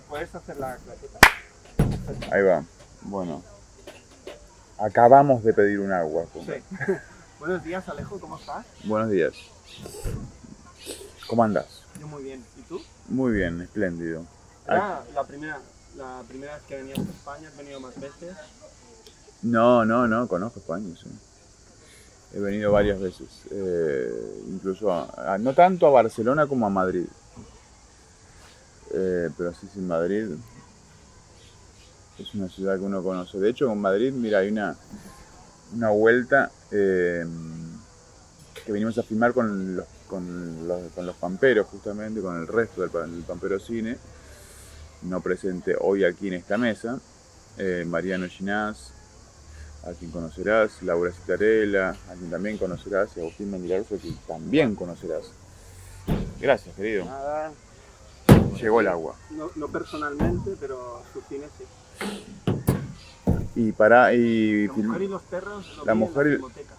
¿Puedes hacer la claqueta? Ahí va. Bueno. Acabamos de pedir un agua. Sí. Buenos días, Alejo, ¿cómo estás? Buenos días. ¿Cómo andás? Yo muy bien. ¿Y tú? Muy bien, espléndido. Era la primera vez que venías a España, ¿has venido más veces? No, conozco España, sí. He venido varias veces. Incluso, no tanto a Barcelona como a Madrid. Pero sí, Madrid es una ciudad que uno conoce. De hecho, con Madrid, mira, hay una vuelta que venimos a filmar con los pamperos, justamente, con el resto del Pampero Cine, no presente hoy aquí en esta mesa. Mariano Ginás, a quien conocerás, Laura Citarella, a quien también conocerás, y Agustín Mendilaruso, a quien también conocerás. Gracias, querido. Nada. Llegó el agua. No personalmente, pero su cine sí. La mujer y los perros lo la vi mujer en la Filmoteca.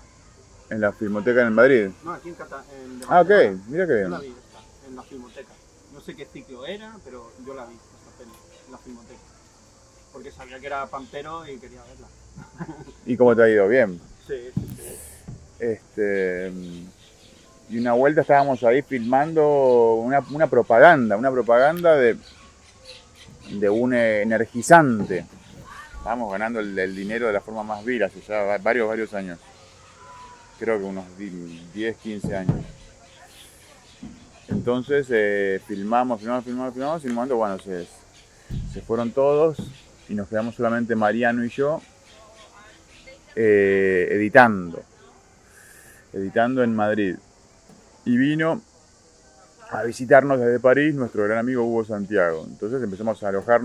en la Filmoteca en Madrid. No, aquí en Cataluña. Ah, ok, mira qué Yo bien. la vi en la Filmoteca. No sé qué ciclo era, pero yo la vi, esta peli, en la Filmoteca. Porque sabía que era pampero y quería verla. ¿Y cómo te ha ido? Bien. Sí. Y una vuelta estábamos ahí filmando una propaganda de un energizante. Estábamos ganando el dinero de la forma más vil hace ya varios años. Creo que unos 10, 15 años. Entonces filmamos, y en un momento, bueno, se fueron todos y nos quedamos solamente Mariano y yo editando en Madrid. Y vino a visitarnos desde París nuestro gran amigo Hugo Santiago. Entonces empezamos a alojar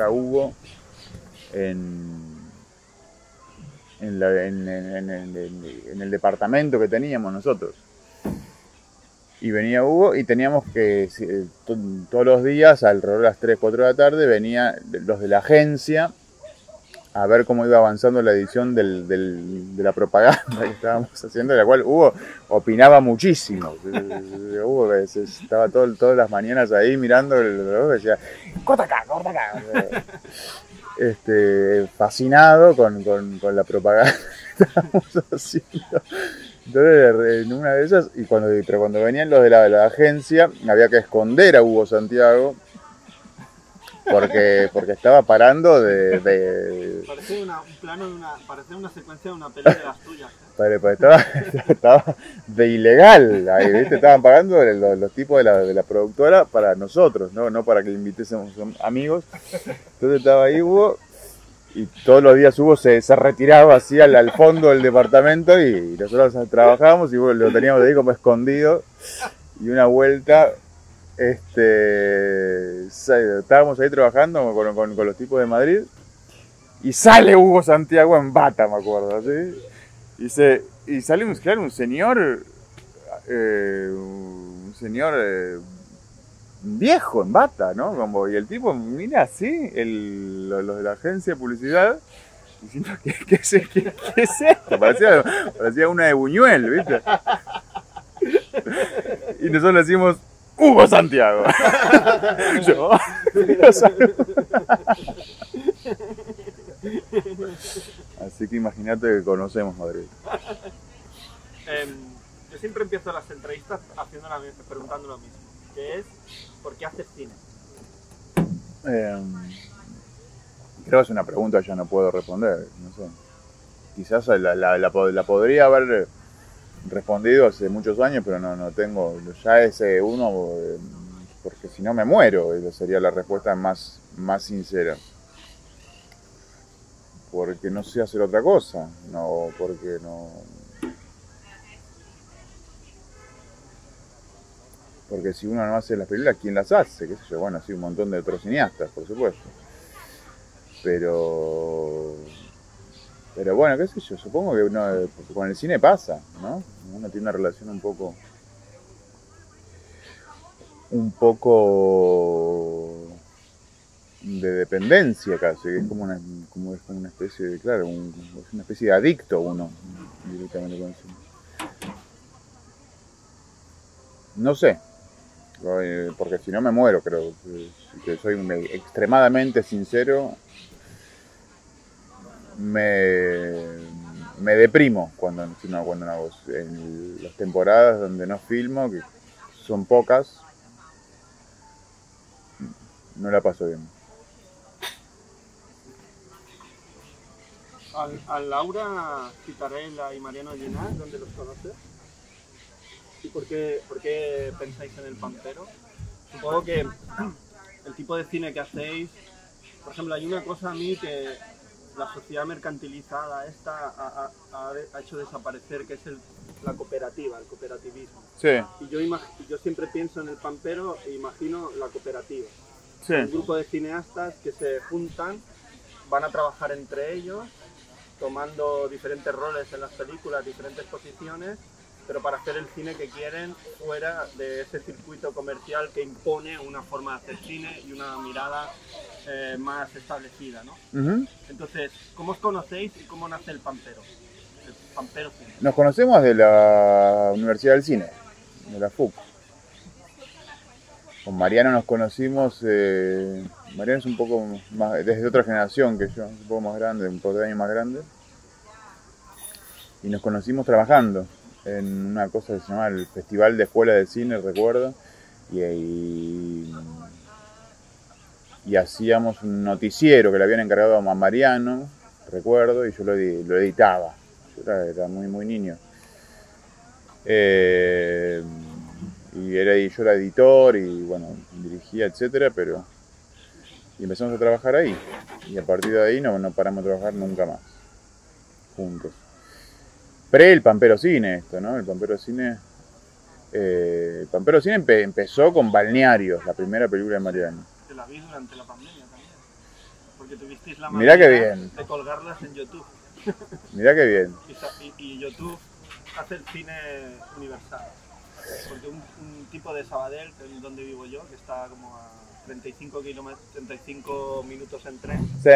a Hugo en el departamento que teníamos nosotros. Y venía Hugo y teníamos que, todos los días, alrededor de las 3, 4 de la tarde, venían los de la agencia a ver cómo iba avanzando la edición de la propaganda que estábamos haciendo, de la cual Hugo opinaba muchísimo. Hugo estaba todas las mañanas ahí mirando el reloj y decía, corta acá. Fascinado con la propaganda que estábamos haciendo. Entonces, en una de esas, pero cuando venían los de la agencia, había que esconder a Hugo Santiago porque estaba parando Parece parece una secuencia de una peli de las tuyas. Estaba de ilegal ahí, ¿viste? Estaban pagando los tipos de la productora para nosotros, no para que invitésemos amigos. Entonces estaba ahí Hugo. Y todos los días Hugo se retiraba así al fondo del departamento y nosotros trabajábamos y lo teníamos ahí como escondido. Y una vuelta, estábamos ahí trabajando con los tipos de Madrid y sale Hugo Santiago en bata, me acuerdo, ¿sí? Y sale un señor, viejo en bata, ¿no? Y el tipo mira así, los de la agencia de publicidad, diciendo, ¿qué es esto? Parecía una de Buñuel, ¿viste? Y nosotros le decimos, Hugo Santiago. Yo. Así que imagínate que conocemos Madrid. Yo siempre empiezo las entrevistas preguntando lo mismo, que es, ¿por qué haces cine? Creo que es una pregunta que ya no puedo responder, no sé. Quizás la podría haber respondido hace muchos años, pero no tengo, ya ese uno, porque si no me muero, esa sería la respuesta más sincera. Porque no sé hacer otra cosa, porque si uno no hace las películas, ¿quién las hace? ¿Qué sé yo? Bueno, sí, un montón de otros cineastas, por supuesto. Pero bueno, qué sé yo, supongo que con el cine pasa, ¿no? Uno tiene una relación un poco de dependencia casi, es como una especie de, claro, es una especie de adicto uno directamente con el cine. No sé, Porque si no me muero, creo. Si soy extremadamente sincero, me deprimo cuando no hago. En las temporadas donde no filmo, que son pocas, no la paso bien. A Laura Citarella y Mariano Llinás, ¿dónde los conoces? ¿Y por qué pensáis en El Pampero? Supongo que el tipo de cine que hacéis, por ejemplo, hay una cosa a mí que la sociedad mercantilizada esta ha hecho desaparecer, que es la cooperativa, el cooperativismo. Sí. Y yo siempre pienso en El Pampero e imagino la cooperativa. Sí. Un grupo de cineastas que se juntan, van a trabajar entre ellos, tomando diferentes roles en las películas, diferentes posiciones, pero para hacer el cine que quieren fuera de ese circuito comercial que impone una forma de hacer cine y una mirada más establecida, ¿no? Entonces, ¿cómo os conocéis y cómo nace El Pampero? El Pampero Cine. Nos conocemos de la Universidad del Cine, de la FUC. Con Mariano nos conocimos, Mariano es un poco más, desde otra generación que yo, un poco más grande, un par de años más grande. Y nos conocimos trabajando en una cosa que se llamaba el Festival de Escuela de Cine, recuerdo. Y hacíamos un noticiero que le habían encargado a Mariano, recuerdo, y yo lo editaba. Yo era muy, muy niño. Y yo era editor y bueno, dirigía, etcétera, y empezamos a trabajar ahí. Y a partir de ahí no paramos de trabajar nunca más, juntos. El Pampero Cine esto, ¿no? El Pampero Cine empezó con Balnearios, la primera película de Mariano. Te la vi durante la pandemia también, porque tuvisteis la Mirá qué manera bien. de colgarlas en YouTube. Mirá qué bien. Y YouTube hace el cine universal. Porque un tipo de Sabadell, que es donde vivo yo, que está como a 35 minutos en tren, Sí.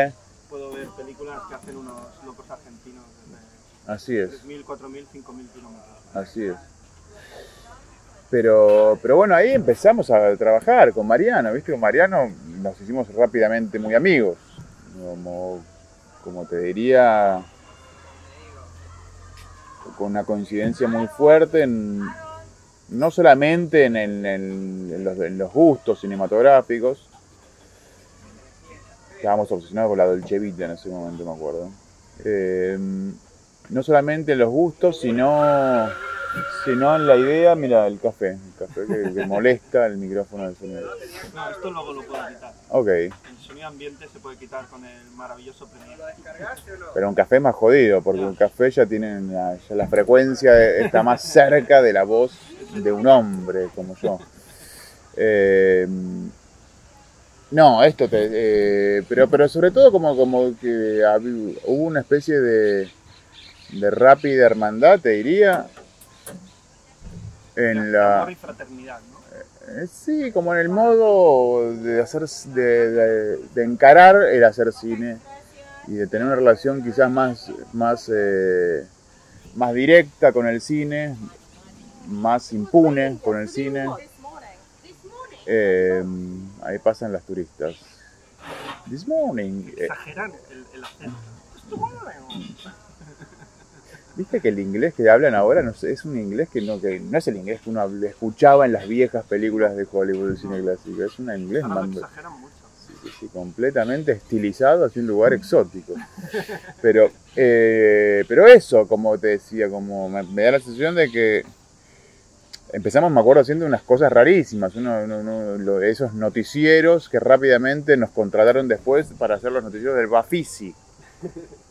puedo ver películas que hacen unos locos argentinos Así desde es. 3.000, 4.000, 5.000 kilómetros. Así es. Pero bueno, ahí empezamos a trabajar con Mariano, ¿viste? Con Mariano nos hicimos rápidamente muy amigos. Como te diría, con una coincidencia muy fuerte, no solamente en los gustos cinematográficos. Estábamos obsesionados con la Dolce Vita en ese momento, me acuerdo. No solamente en los gustos, sino en la idea. Mira, el café que molesta el micrófono del sonido. No, esto luego lo puedo quitar. Ok. El sonido ambiente se puede quitar con el maravilloso Premiere. Pero un café más jodido, porque un café ya la frecuencia está más cerca de la voz de un hombre como yo. No, esto pero sobre todo como que hubo una especie de rápida hermandad, te diría, en amor y fraternidad, ¿no? Sí, como en el modo de encarar el hacer cine y de tener una relación quizás más directa con el cine, más impune con el cine. Ahí pasan las turistas. This morning. Exageran el acento. Viste que el inglés que hablan ahora es un inglés que no es el inglés que uno escuchaba en las viejas películas de Hollywood del cine clásico. Es un inglés exageran mucho. Sí, completamente estilizado hacia un lugar exótico. Pero eso, como te decía, como me da la sensación de que empezamos, me acuerdo, haciendo unas cosas rarísimas. Esos noticieros que rápidamente nos contrataron después para hacer los noticieros del Bafisi.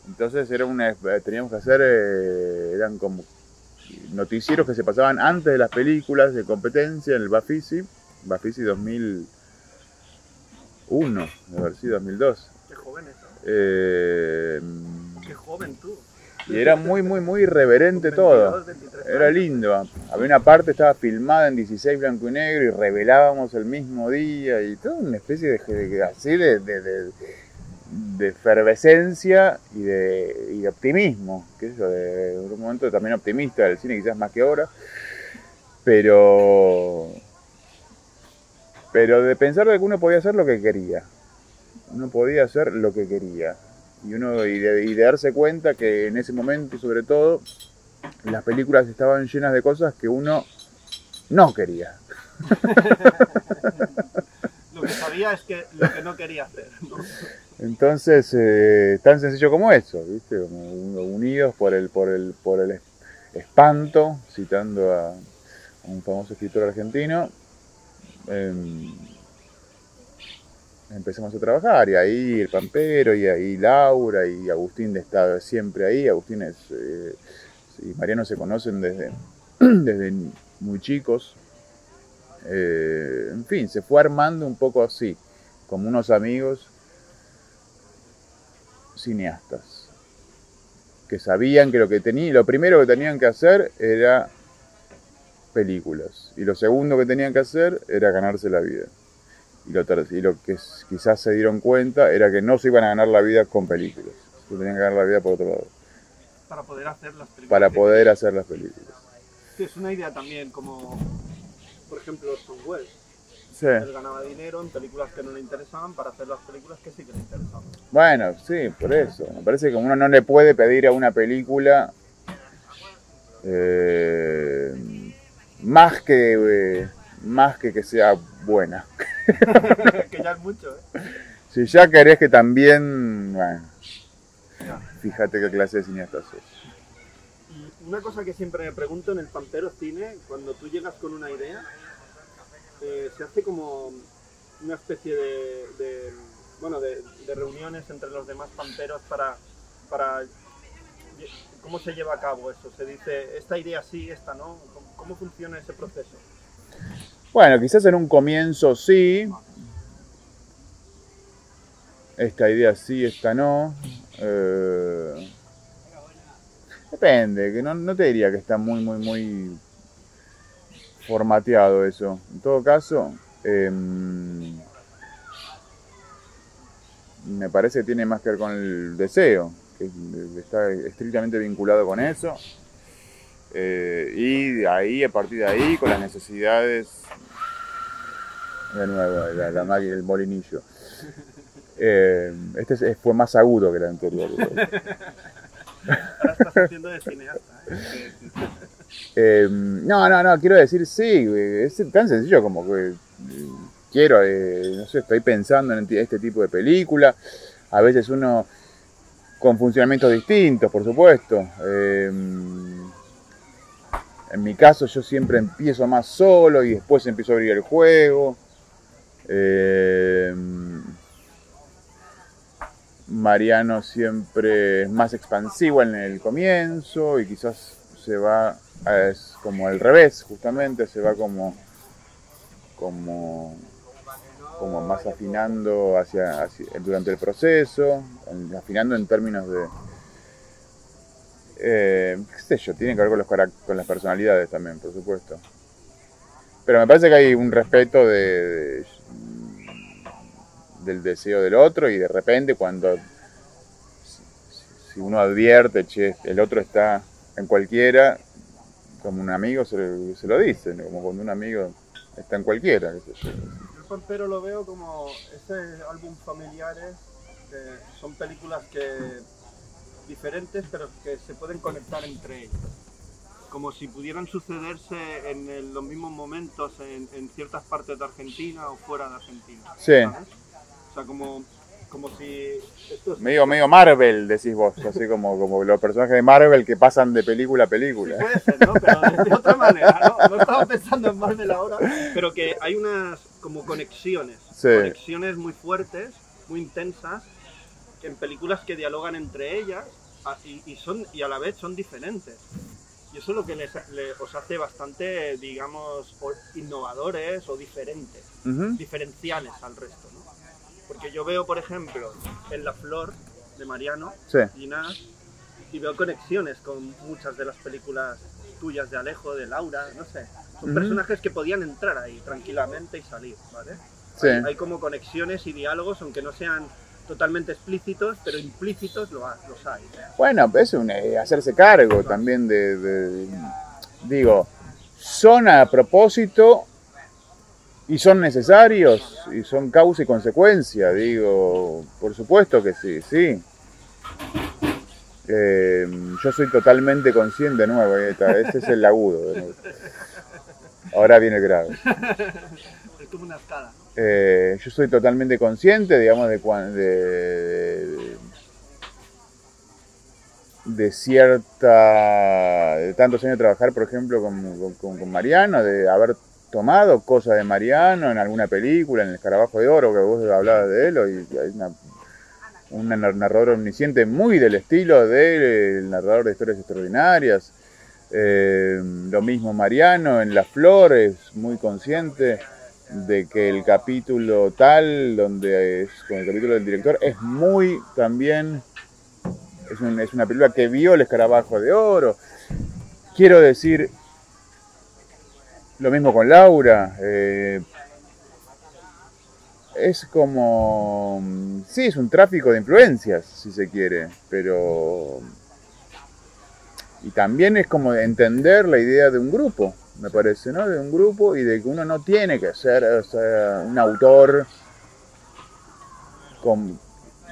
Entonces teníamos que hacer, eran como noticieros que se pasaban antes de las películas de competencia en el Bafisi 2001, de haber sido 2002. Qué joven eso. Qué joven tú. Y era muy, muy, muy irreverente 22, todo. 23 era lindo. Había una parte, estaba filmada en 16 blanco y negro y revelábamos el mismo día y toda una especie de efervescencia y de optimismo, que eso, de un momento también optimista del cine, quizás más que ahora, pero pero de pensar de que uno podía hacer lo que quería. Uno podía hacer lo que quería. Y de darse cuenta que en ese momento, sobre todo, las películas estaban llenas de cosas que uno no quería. Lo que sabía es que lo que no quería hacer, ¿no? Entonces, tan sencillo como eso, ¿viste? Como unidos por el espanto, citando a un famoso escritor argentino, empezamos a trabajar, y ahí el Pampero, y ahí Laura, y Agustín está siempre ahí. Agustín y Mariano se conocen desde muy chicos. En fin, se fue armando un poco así, como unos amigos cineastas que sabían que lo primero que tenían que hacer era películas, y lo segundo que tenían que hacer era ganarse la vida, y lo que quizás se dieron cuenta era que no se iban a ganar la vida con películas, se tenían que ganar la vida por otro lado, para poder hacer las películas. Para poder hacer las películas. Sí, es una idea también, como por ejemplo Orson Welles. Sí. Él ganaba dinero en películas que no le interesaban para hacer las películas que sí que le interesaban. Bueno, sí, por eso. Me parece que uno no le puede pedir a una película más que sea buena. Que ya es mucho, ¿eh? Si ya querés que también, bueno, fíjate qué clase de cineasta sos. Y una cosa que siempre me pregunto en el Pampero Cine, cuando tú llegas con una idea, se hace como una especie de reuniones entre los demás pamperos para ¿cómo se lleva a cabo eso? Se dice, esta idea sí, esta no. ¿Cómo funciona ese proceso? Bueno, quizás en un comienzo sí. Esta idea sí, esta no. Depende, que no te diría que está muy formateado eso. En todo caso, me parece que tiene más que ver con el deseo, que está estrictamente vinculado con eso. Y de ahí, a partir de ahí, con las necesidades, de nuevo, la máquina, el molinillo. Este fue más agudo que el anterior. Ahora estás haciendo de cineasta. No, quiero decir, sí, es tan sencillo como que quiero, no sé, estoy pensando en este tipo de película. A veces uno con funcionamientos distintos, por supuesto. En mi caso yo siempre empiezo más solo y después empiezo a abrir el juego. Mariano siempre es más expansivo en el comienzo y quizás se va, es como al revés, justamente, se va como más afinando durante el proceso, afinando en términos de, qué sé yo, tiene que ver con las personalidades también, por supuesto. Pero me parece que hay un respeto del deseo del otro, y de repente si uno advierte, che, el otro está en cualquiera, como un amigo se lo dice, ¿no? Como cuando un amigo está en cualquiera, qué sé yo. El Pampero lo veo como ese álbum familiares, que son películas diferentes, pero que se pueden conectar entre ellas. Como si pudieran sucederse en los mismos momentos en ciertas partes de Argentina o fuera de Argentina. Sí. ¿Sabes? O sea, como si... Medio Marvel, decís vos, así como los personajes de Marvel que pasan de película a película. Sí, puede ser, ¿no? Pero de otra manera, ¿no? No estaba pensando en Marvel ahora, pero que hay unas como conexiones. Sí. Conexiones muy fuertes, muy intensas, en películas que dialogan entre ellas y a la vez son diferentes. Y eso es lo que os hace bastante, digamos, innovadores o diferentes, diferenciales al resto, ¿no? Porque yo veo, por ejemplo, en La Flor de Mariano, sí, Ginás, y veo conexiones con muchas de las películas tuyas, de Alejo, de Laura, no sé. Son personajes que podían entrar ahí tranquilamente y salir, ¿vale? Sí. Hay como conexiones y diálogos, aunque no sean totalmente explícitos, pero implícitos los hay. Bueno, es hacerse cargo también digo, son a propósito Y son necesarios, y son causa y consecuencia, digo, por supuesto que sí, sí. Yo soy totalmente consciente, de nuevo, ese es el agudo. De nuevo. Ahora viene el grave. Es como una escala. Yo soy totalmente consciente, digamos, de cierta, de tantos años de trabajar, por ejemplo, con Mariano, de haber tomado cosas de Mariano en alguna película, en El Escarabajo de Oro, que vos hablabas de él, y hay un narrador omnisciente muy del estilo del narrador de historias extraordinarias. Lo mismo Mariano en La Flor, es muy consciente de que el capítulo tal, donde es con el capítulo del director, es muy también, es una película que vio El Escarabajo de Oro. Quiero decir, lo mismo con Laura, es como, sí, es un tráfico de influencias, si se quiere, pero... Y también es como entender la idea de un grupo, me parece, ¿no? De un grupo y de que uno no tiene que ser, o sea, un autor con...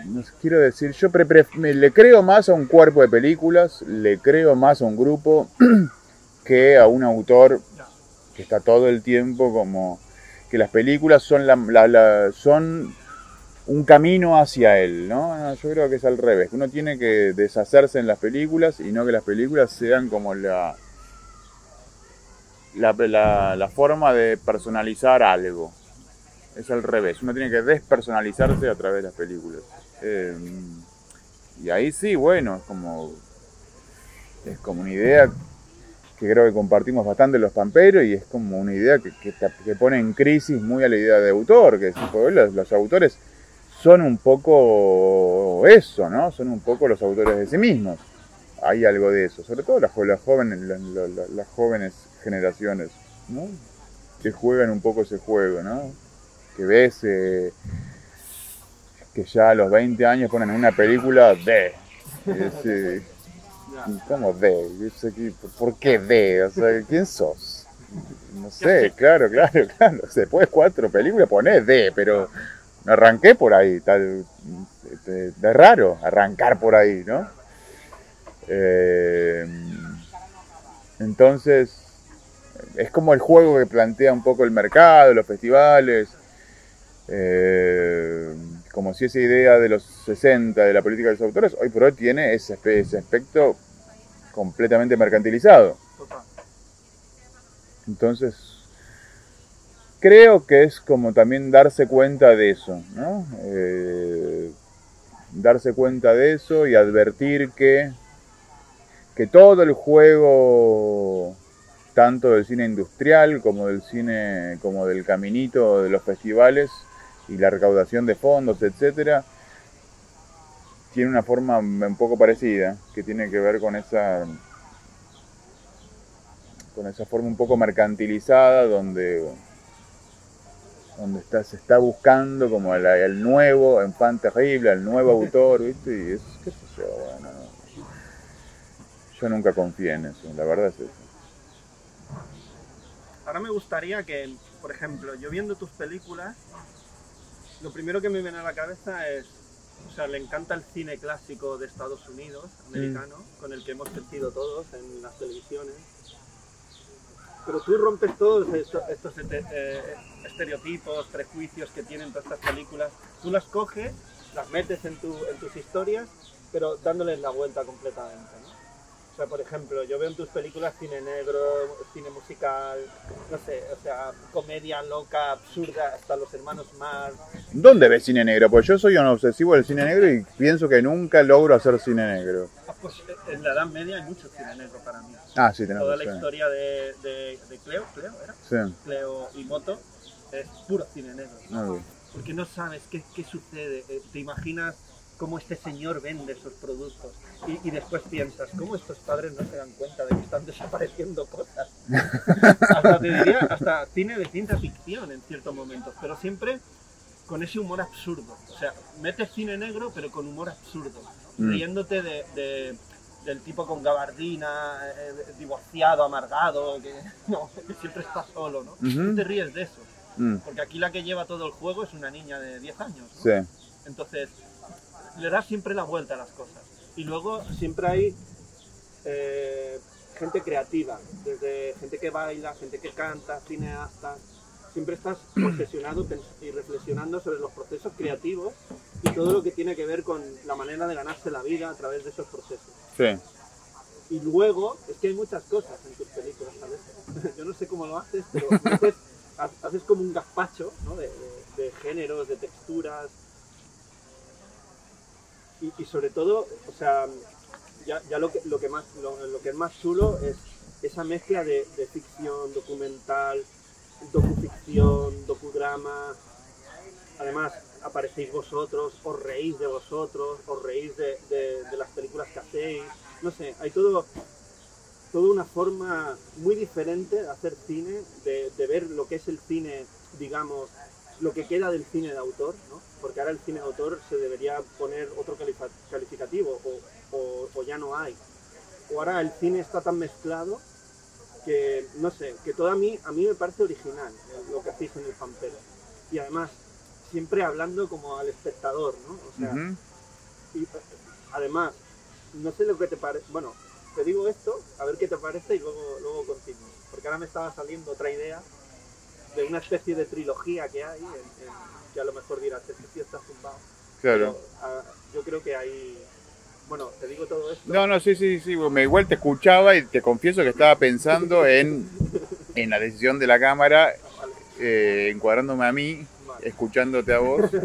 No sé, quiero decir, yo le creo más a un cuerpo de películas, le creo más a un grupo que a un autor que está todo el tiempo como... Que las películas son, son un camino hacia él, ¿no? No, yo creo que es al revés, que uno tiene que deshacerse en las películas y no que las películas sean como la forma de personalizar algo. Es al revés, uno tiene que despersonalizarse a través de las películas. Y ahí sí, bueno, es como una idea que creo que compartimos bastante los pamperos y es como una idea que pone en crisis muy a la idea de autor, que los autores son un poco eso, ¿no? Son un poco los autores de sí mismos. Hay algo de eso, sobre todo las jóvenes generaciones, ¿no? Que juegan un poco ese juego, ¿no? Que ves que ya a los 20 años ponen en una película de... ¿Cómo de? ¿Por qué de? O sea, ¿quién sos? No sé, claro. Después de 4 películas ponés de, pero no arranqué por ahí. Tal, es raro arrancar por ahí, ¿no? Entonces, es como el juego que plantea un poco el mercado, los festivales. Como si esa idea de los 60 de la política de los autores hoy por hoy tiene ese aspecto completamente mercantilizado. Entonces creo que es como también darse cuenta de eso, ¿no? Darse cuenta de eso y advertir que todo el juego, tanto del cine industrial como del cine, como del caminito de los festivales y la recaudación de fondos, etcétera, tiene una forma un poco parecida, que tiene que ver con esa forma un poco mercantilizada donde se está buscando como el nuevo enfant terrible, el nuevo autor, ¿viste? Y es, qué sé yo, bueno, yo nunca confié en eso, la verdad es eso. Ahora me gustaría que, por ejemplo, yo viendo tus películas, lo primero que me viene a la cabeza es, o sea, le encanta el cine clásico de Estados Unidos, americano, con el que hemos crecido todos en las televisiones. Pero tú rompes todos estos estereotipos, prejuicios que tienen todas estas películas. Tú las coges, las metes en tus historias, pero dándoles la vuelta completamente, ¿no? O sea, por ejemplo, yo veo en tus películas cine negro, cine musical, no sé, o sea, comedia loca, absurda, hasta los hermanos Marx. ¿Dónde ves cine negro? Pues yo soy un obsesivo del cine negro y pienso que nunca logro hacer cine negro. Pues en la Edad Media hay mucho cine negro para mí. Ah, sí, tenemos. Toda la historia de Cleo ¿era? Sí. Cleo y Moto es puro cine negro. Okay. Porque no sabes qué sucede. Te imaginas cómo este señor vende esos productos y después piensas, ¿cómo estos padres no se dan cuenta de que están desapareciendo cosas? Hasta te diría, hasta cine de ciencia ficción en ciertos momentos, pero siempre con ese humor absurdo. O sea, metes cine negro pero con humor absurdo, riéndote del tipo con gabardina, divorciado, amargado, que siempre está solo, ¿no? Tú te ríes de eso. Porque aquí la que lleva todo el juego es una niña de 10 años, ¿no? Sí. Entonces, le das siempre la vuelta a las cosas. Y luego siempre hay gente creativa, desde gente que baila, gente que canta, cineastas. Siempre estás obsesionado y reflexionando sobre los procesos creativos y todo lo que tiene que ver con la manera de ganarse la vida a través de esos procesos. Sí. Y luego, es que hay muchas cosas en tus películas, ¿sabes? Yo no sé cómo lo haces, pero haces como un gazpacho, ¿no? de géneros, de texturas. Y sobre todo, o sea, ya lo que es más chulo es esa mezcla de ficción, documental, docuficción, docudrama. Además, aparecéis vosotros, os reís de vosotros, os reís de las películas que hacéis. No sé, hay toda una forma muy diferente de hacer cine, de ver lo que es el cine, digamos, lo que queda del cine de autor, ¿no? Porque ahora el cine de autor se debería poner otro calificativo, o ya no hay. O ahora el cine está tan mezclado que, no sé, que todo a mí me parece original lo que hacéis en el Pampero. Y además, siempre hablando como al espectador, ¿no? O sea, y además, no sé lo que te parece, bueno, te digo esto, a ver qué te parece y luego continúo. Porque ahora me estaba saliendo otra idea de una especie de trilogía que hay, que a lo mejor dirás, este tío está zumbado. Claro. Pero, yo creo que hay... Bueno, te digo todo esto. No, sí, igual te escuchaba y te confieso que estaba pensando en la decisión de la cámara, encuadrándome a mí, vale, escuchándote a vos. Sí,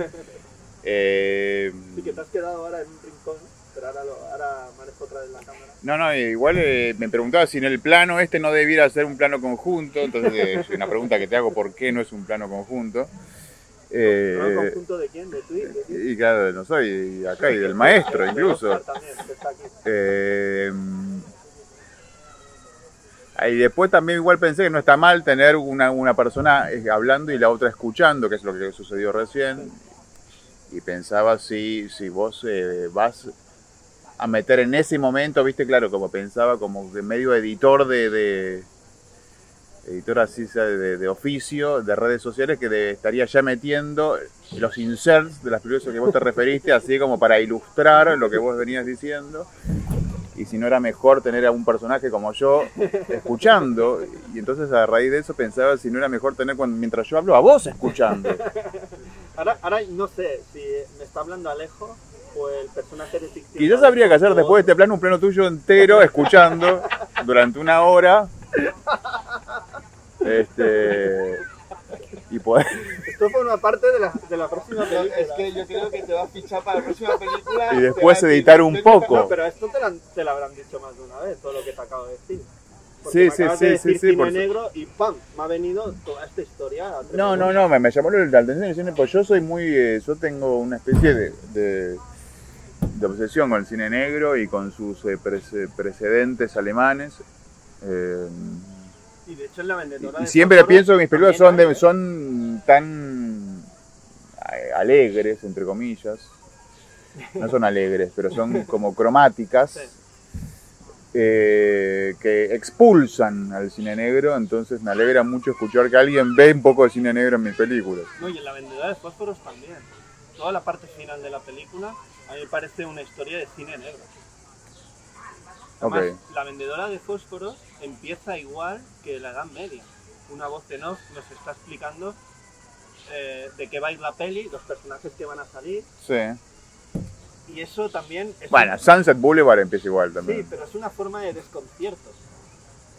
que te has quedado ahora en un rincón, pero ahora manejo otra vez la cámara. No, igual me preguntaba si en el plano no debiera ser un plano conjunto, entonces es una pregunta que te hago, ¿por qué no es un plano conjunto? ¿Plano conjunto de quién? ¿De tú? Y claro, no soy acá, y del maestro incluso. También, que está aquí. Y después también igual pensé que no está mal tener una persona hablando y la otra escuchando, que es lo que sucedió recién. Y pensaba si vos vas a meter en ese momento, viste, claro, como pensaba, como de medio editor editor así de oficio, de redes sociales, que estaría ya metiendo los inserts de las películas que vos te referiste, así como para ilustrar lo que vos venías diciendo. Y si no era mejor tener a un personaje como yo escuchando. Y entonces a raíz de eso pensaba si no era mejor tener mientras yo hablo a vos escuchando. Ahora no sé si me está hablando Alejo o el personaje de ficción. Quizás habría que hacer después de este plano un plano tuyo entero escuchando durante una hora. Y poder... Esto fue una parte de la próxima película. Es que yo creo que te va a fichar para la próxima película. Y después editar un poco. No, pero esto te lo habrán dicho más de una vez, todo lo que te acabo de decir. Sí, cine negro y ¡pam! Me ha venido toda esta historia. No, me llamó la atención, porque yo soy muy... yo tengo una especie de obsesión con el cine negro y con sus precedentes alemanes. Y de hecho en La Vendedora y siempre pienso que mis películas son tan alegres, entre comillas. No son alegres, pero son como cromáticas. Sí. Que expulsan al cine negro, entonces me alegra mucho escuchar que alguien ve un poco de cine negro en mis películas. No, y en La Vendedora de Fósforos también. Toda la parte final de la película a mí me parece una historia de cine negro. Además, La Vendedora de Fósforos empieza igual que la Edad Media. Una voz en off nos está explicando de qué va a ir la peli, los personajes que van a salir. Sí. Y eso también... Bueno, Sunset Boulevard empieza igual también. Sí, pero es una forma de desconcierto.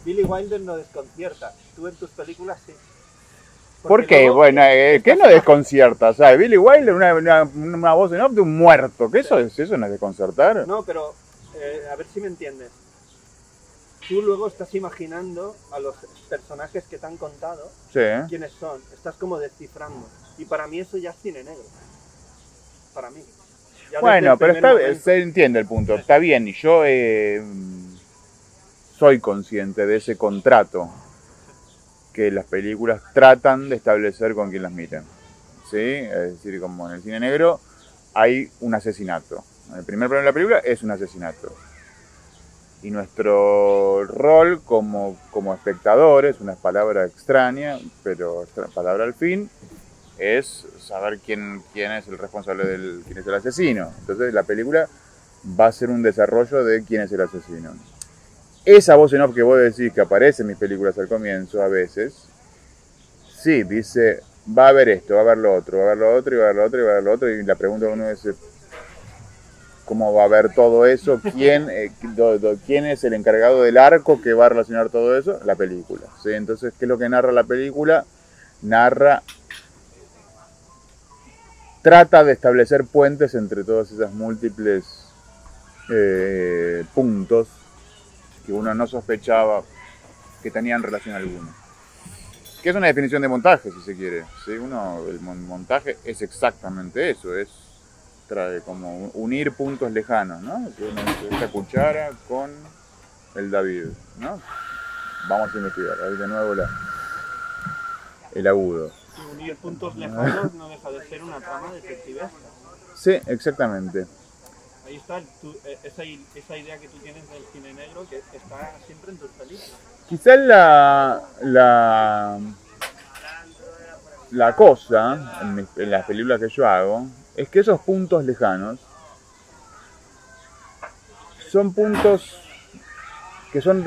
Billy Wilder no desconcierta. Tú en tus películas sí. ¿Por qué? Bueno, ¿qué no desconcierta? O sea, Billy Wilder, una voz en off de un muerto. ¿Qué eso no es desconcertar? No, pero a ver si me entiendes. Tú luego estás imaginando a los personajes que te han contado, sí, quiénes son. Estás como descifrando. Y para mí eso ya es cine negro. Para mí. Ya bueno, pero se entiende el punto. Sí. Está bien, y yo soy consciente de ese contrato que las películas tratan de establecer con quien las miren. ¿Sí? Es decir, como en el cine negro hay un asesinato. El primer plano de la película es un asesinato. Y nuestro rol como espectadores, una palabra extraña, pero palabra al fin, es saber quién es el responsable quién es el asesino. Entonces la película va a ser un desarrollo de quién es el asesino. Esa voz en off que vos decís que aparece en mis películas al comienzo a veces, sí, dice, va a haber esto, va a haber lo otro, va a haber lo otro, y va a haber lo otro, y va a haber lo otro, y la pregunta de uno es, ¿cómo va a haber todo eso? ¿Quién es el encargado del arco que va a relacionar todo eso? La película, ¿sí? Entonces, ¿qué es lo que narra la película? Trata de establecer puentes entre todas esas múltiples puntos que uno no sospechaba que tenían relación alguna. Que es una definición de montaje, si se quiere, ¿sí? El montaje es exactamente eso, es como unir puntos lejanos, ¿no? Esta cuchara con el David, ¿no? Vamos a investigar, ahí de nuevo el agudo. Y unir puntos lejanos no deja de ser una trama detectivesca. Sí, exactamente. Ahí está esa idea que tú tienes del cine negro que está siempre en tus películas. Quizás la cosa en las películas que yo hago es que esos puntos lejanos son puntos que son,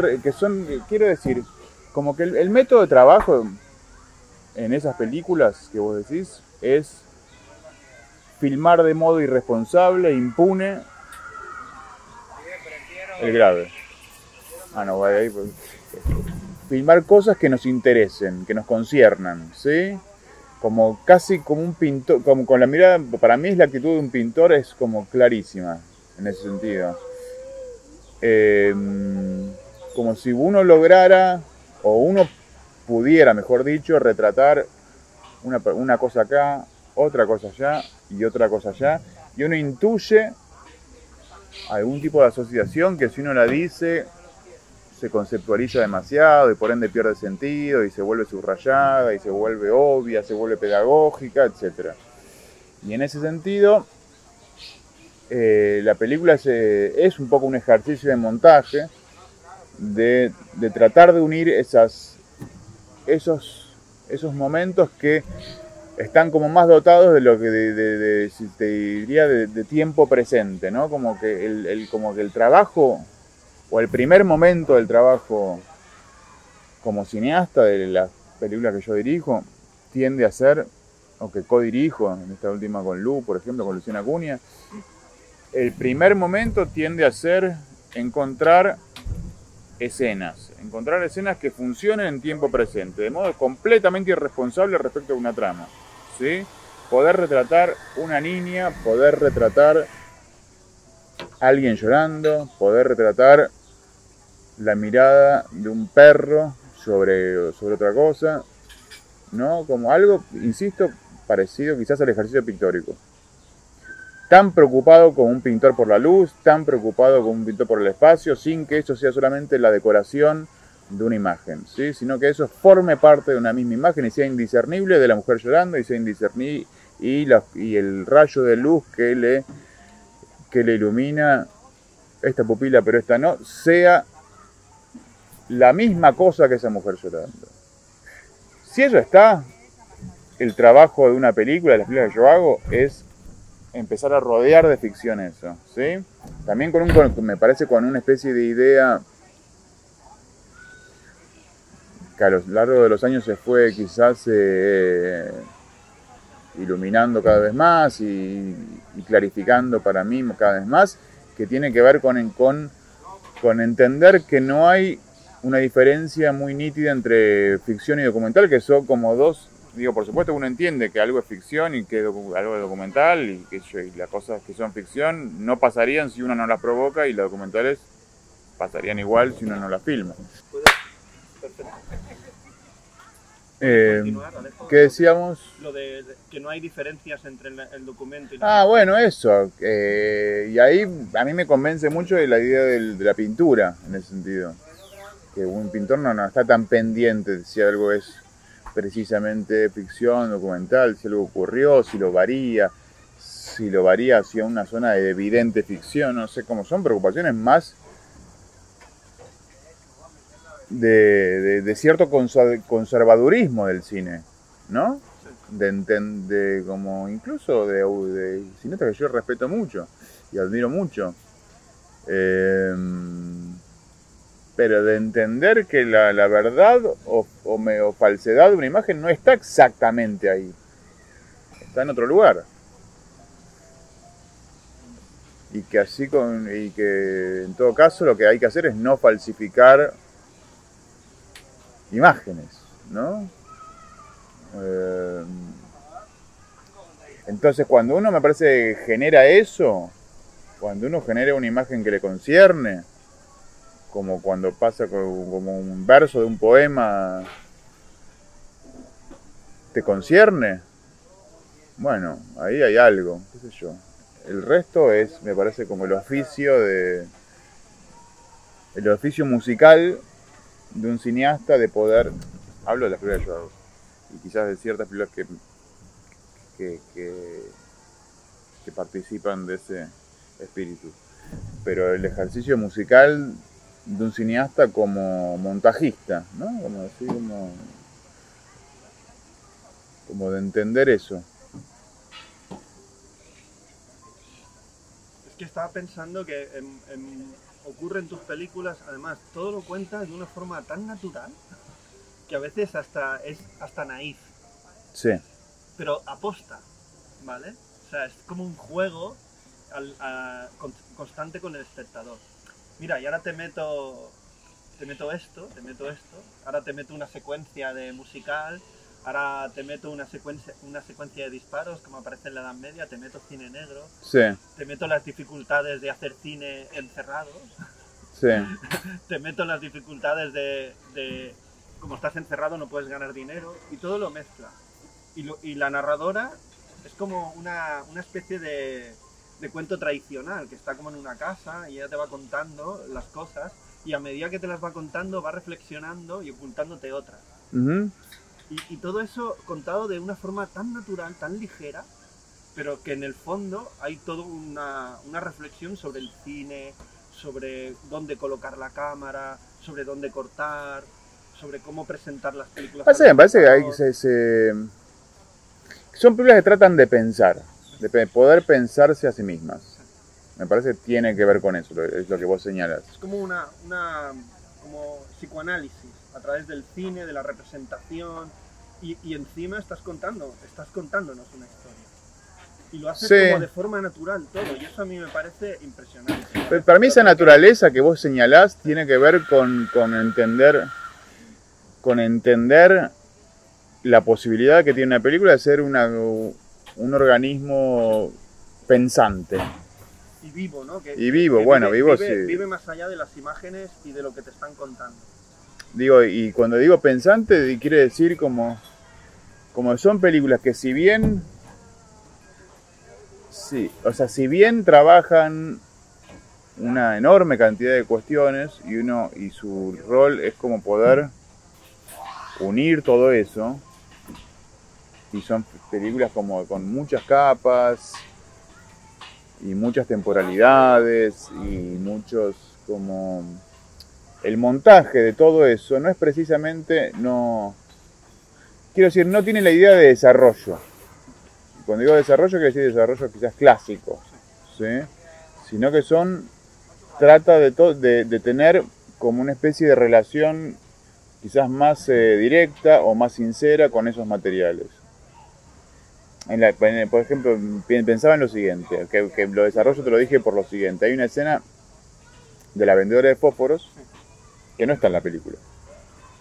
quiero decir, como que el método de trabajo en esas películas que vos decís es filmar de modo irresponsable, impune, el grave. No, voy ahí. Filmar cosas que nos interesen, que nos conciernan, ¿sí? Como casi como un pintor, como con la mirada, para mí la actitud de un pintor es como clarísima en ese sentido. Como si uno lograra, o uno pudiera, mejor dicho, retratar una cosa acá, otra cosa allá y otra cosa allá, y uno intuye algún tipo de asociación que si uno la dice se conceptualiza demasiado y por ende pierde sentido y se vuelve subrayada y se vuelve obvia, se vuelve pedagógica, etc. Y en ese sentido la película es un poco un ejercicio de montaje de tratar de unir esos momentos que están como más dotados de lo que si te diría de tiempo presente, ¿no? Como que el trabajo o el primer momento del trabajo como cineasta de las películas que yo dirijo tiende a ser, o que co-dirijo, en esta última con Lu, por ejemplo, con Luciana Acuña, el primer momento tiende a ser encontrar escenas que funcionen en tiempo presente, de modo completamente irresponsable respecto a una trama, ¿sí? Poder retratar una niña, poder retratar a alguien llorando, poder retratar la mirada de un perro sobre otra cosa, ¿no? Como algo, insisto, parecido quizás al ejercicio pictórico. Tan preocupado como un pintor por la luz, tan preocupado como un pintor por el espacio, sin que eso sea solamente la decoración de una imagen, ¿sí? Sino que eso forme parte de una misma imagen y sea indiscernible de la mujer llorando y sea indiscernible y el rayo de luz que le ilumina esta pupila pero esta no, sea la misma cosa que esa mujer llorando. Si eso está, el trabajo de una película, de las películas que yo hago, es empezar a rodear de ficción eso, ¿sí? También me parece con una especie de idea que a lo largo de los años se fue quizás iluminando cada vez más y clarificando para mí cada vez más, que tiene que ver con entender que no hay una diferencia muy nítida entre ficción y documental, que son como dos. Digo, por supuesto uno entiende que algo es ficción y que algo es documental y las cosas que son ficción no pasarían si uno no las provoca y las documentales pasarían igual si uno no las filma. Perfecto. ¿Qué decíamos? Lo de que no hay diferencias entre el documento y la... Bueno, eso. Y ahí a mí me convence mucho de la idea de la pintura, en ese sentido. Que un pintor no está tan pendiente de si algo es precisamente ficción, documental, si algo ocurrió, si lo varía hacia una zona de evidente ficción, no sé cómo son preocupaciones más de cierto conservadurismo del cine, ¿no? De como incluso de cineastas que yo respeto mucho y admiro mucho. Pero de entender que la verdad o falsedad de una imagen no está exactamente ahí. Está en otro lugar. Y que y que en todo caso lo que hay que hacer es no falsificar imágenes, ¿no? Entonces cuando uno, me parece, genera eso, cuando uno genera una imagen que le concierne, como cuando pasa como un verso de un poema te concierne, bueno, ahí hay algo, qué sé yo. El resto es, me parece, como el oficio musical de un cineasta, de poder, hablo de las películas que yo hago, y quizás de ciertas películas que participan de ese espíritu, pero el ejercicio musical de un cineasta como montajista, ¿no? Como decir, como de entender eso. Es que estaba pensando que ocurre en tus películas, además, todo lo cuentas de una forma tan natural que a veces es hasta naif. Sí. Pero aposta, ¿vale? O sea, es como un juego constante con el espectador. Mira, y ahora te meto esto, ahora te meto una secuencia de musical, ahora te meto una secuencia de disparos, como aparece en la Edad Media, te meto cine negro, Sí. te meto las dificultades de hacer cine encerrado, Sí. te meto las dificultades de como estás encerrado no puedes ganar dinero, y todo lo mezcla. Y la narradora es como una especie de cuento tradicional, que está como en una casa y ella te va contando las cosas, y a medida que te las va contando va reflexionando y ocultándote otras. Uh-huh. Y todo eso contado de una forma tan natural, tan ligera, pero que en el fondo hay toda una reflexión sobre el cine, sobre dónde colocar la cámara, sobre dónde cortar, sobre cómo presentar las películas. Me parece que son películas que tratan de pensar, de poder pensarse a sí mismas. Me parece que tiene que ver con eso, es lo que vos señalas. Es como como psicoanálisis a través del cine, de la representación, y encima estás contándonos una historia. Y lo haces como de forma natural todo, y eso a mí me parece impresionante. Pero para mí esa naturaleza que vos señalás tiene que ver con entender la posibilidad que tiene una película de ser un organismo pensante. Y vivo, ¿no? Vive más allá de las imágenes y de lo que te están contando. Y cuando digo pensante, quiere decir como son películas que si bien trabajan una enorme cantidad de cuestiones y su rol es como poder unir todo eso, y son películas como con muchas capas y muchas temporalidades y muchos como el montaje de todo eso no es precisamente no tiene la idea de desarrollo. Cuando digo desarrollo quiere decir desarrollo quizás clásico, ¿sí? Sino que trata de tener como una especie de relación quizás más directa o más sincera con esos materiales. Por ejemplo, pensaba en lo siguiente, que lo desarrollo te lo dije por lo siguiente. Hay una escena de la vendedora de fósforos que no está en la película.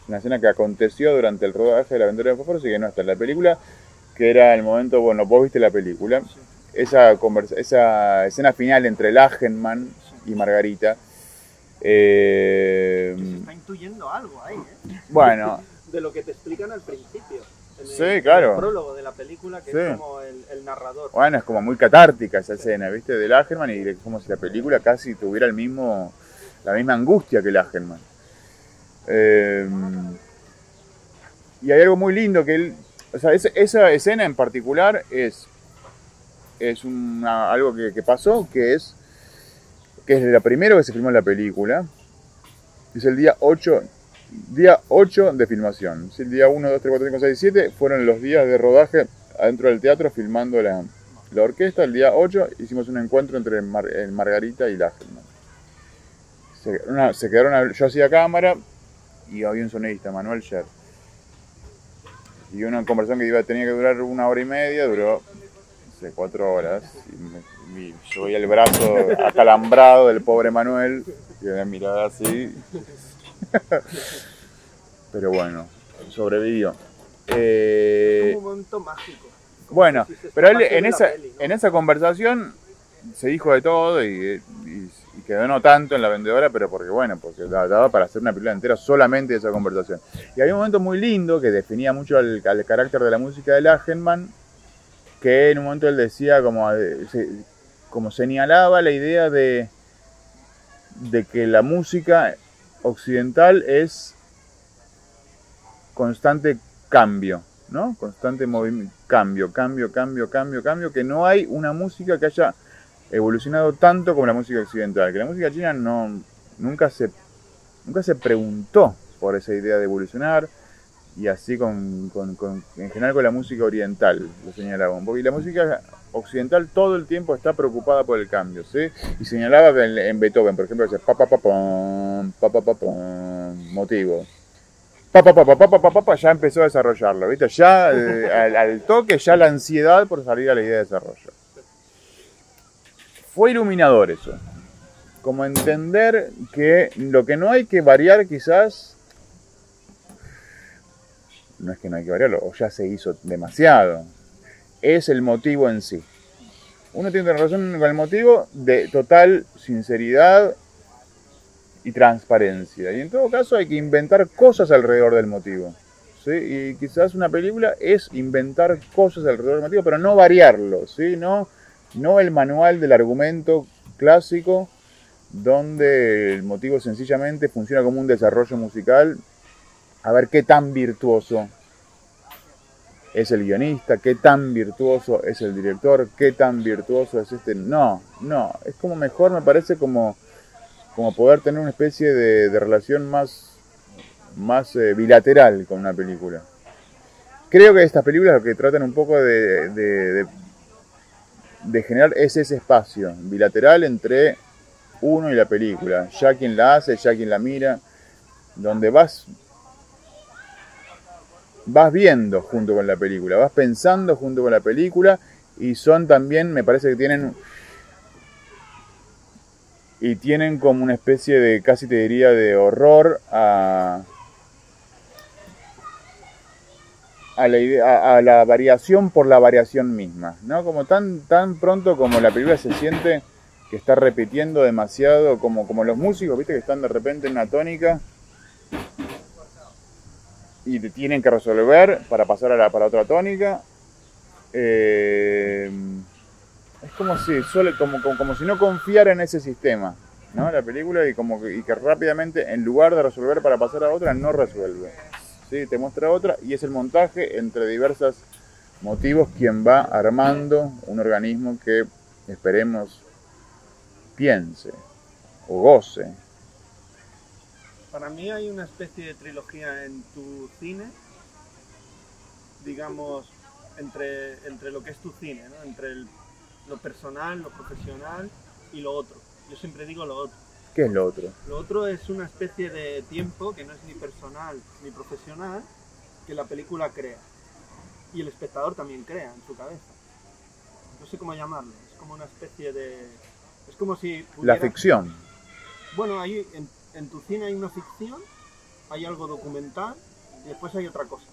Una escena que aconteció durante el rodaje de la vendedora de fósforos y que no está en la película, que era el momento, bueno, vos viste la película, esa escena final entre Lachenmann y Margarita. Se está intuyendo algo ahí, ¿eh? Bueno. De lo que te explican al principio. Claro. En el prólogo de la película, que es como el narrador. Bueno, es como muy catártica esa escena, ¿viste? De Lachenmann, y es como si la película casi tuviera la misma angustia que Lachenmann. Y hay algo muy lindo que esa escena en particular es algo que pasó, que es lo primero que se filmó en la película. Es el día 8 día 8 de filmación. El día 1, 2, 3, 4, 5, 6, 7 fueron los días de rodaje adentro del teatro filmando la orquesta. El día 8 hicimos un encuentro entre Margarita y Lachenmann. Se quedaron, yo hacía cámara y había un sonidista, Manuel Scher. Y una conversación que tenía que durar 1 hora y media, duró 4 horas. Y yo veía el brazo acalambrado del pobre Manuel, y me miraba así. Pero bueno, sobrevivió. Es un momento mágico. Bueno, pero él en peli, ¿no? esa conversación se dijo de todo y quedó no tanto en La Vendedora, pero porque daba para hacer una película entera solamente de esa conversación. Y había un momento muy lindo que definía mucho al carácter de la música de Lachenmann, que en un momento él decía, como señalaba la idea de que la música occidental es constante cambio, ¿no? Constante movimiento, cambio, que no hay una música que haya evolucionado tanto como la música occidental, que la música china nunca se preguntó por esa idea de evolucionar, y así en general con la música oriental, lo señalaba un poco, y la música occidental todo el tiempo está preocupada por el cambio, ¿sí? Y señalaba que en Beethoven, por ejemplo, dice pa pa pa pam, motivo. Ya empezó a desarrollarlo, ¿viste? Ya al toque, ya la ansiedad por salir a la idea de desarrollo. Fue iluminador eso. Como entender que lo que no hay que variar quizás, no es que no hay que variarlo, o ya se hizo demasiado, es el motivo en sí. Uno tiene razón con el motivo de total sinceridad y transparencia. Y en todo caso hay que inventar cosas alrededor del motivo, ¿sí? Y quizás una película es inventar cosas alrededor del motivo, pero no variarlo, ¿sí? No el manual del argumento clásico, donde el motivo sencillamente funciona como un desarrollo musical. A ver qué tan virtuoso es el guionista, qué tan virtuoso es el director, qué tan virtuoso es este. No, es como mejor, me parece, como poder tener una especie de relación más bilateral con una película. Creo que estas películas lo que tratan un poco de generar es ese espacio bilateral entre uno y la película, ya quien la hace, ya quien la mira, donde vas viendo junto con la película, vas pensando junto con la película, y son también, me parece que tienen como una especie de, casi te diría, de horror a la idea, a la variación por la variación misma, ¿no? Como tan pronto como la película se siente que está repitiendo demasiado, como los músicos, ¿viste? Que están de repente en una tónica y te tienen que resolver para pasar para otra tónica. Es como si no confiara en ese sistema, ¿no? La película, y que rápidamente, en lugar de resolver para pasar a otra, no resuelve, ¿sí? Te muestra otra, y es el montaje entre diversos motivos quien va armando un organismo que esperemos piense o goce. Para mí hay una especie de trilogía en tu cine, digamos, entre lo que es tu cine, ¿no? Entre lo personal, lo profesional y lo otro. Yo siempre digo lo otro. ¿Qué es lo otro? Lo otro es una especie de tiempo que no es ni personal ni profesional, que la película crea. Y el espectador también crea en su cabeza. No sé cómo llamarlo. Es como una especie de... Es como si pudiera... La ficción. Bueno, ahí en tu cine hay una ficción, hay algo documental y después hay otra cosa.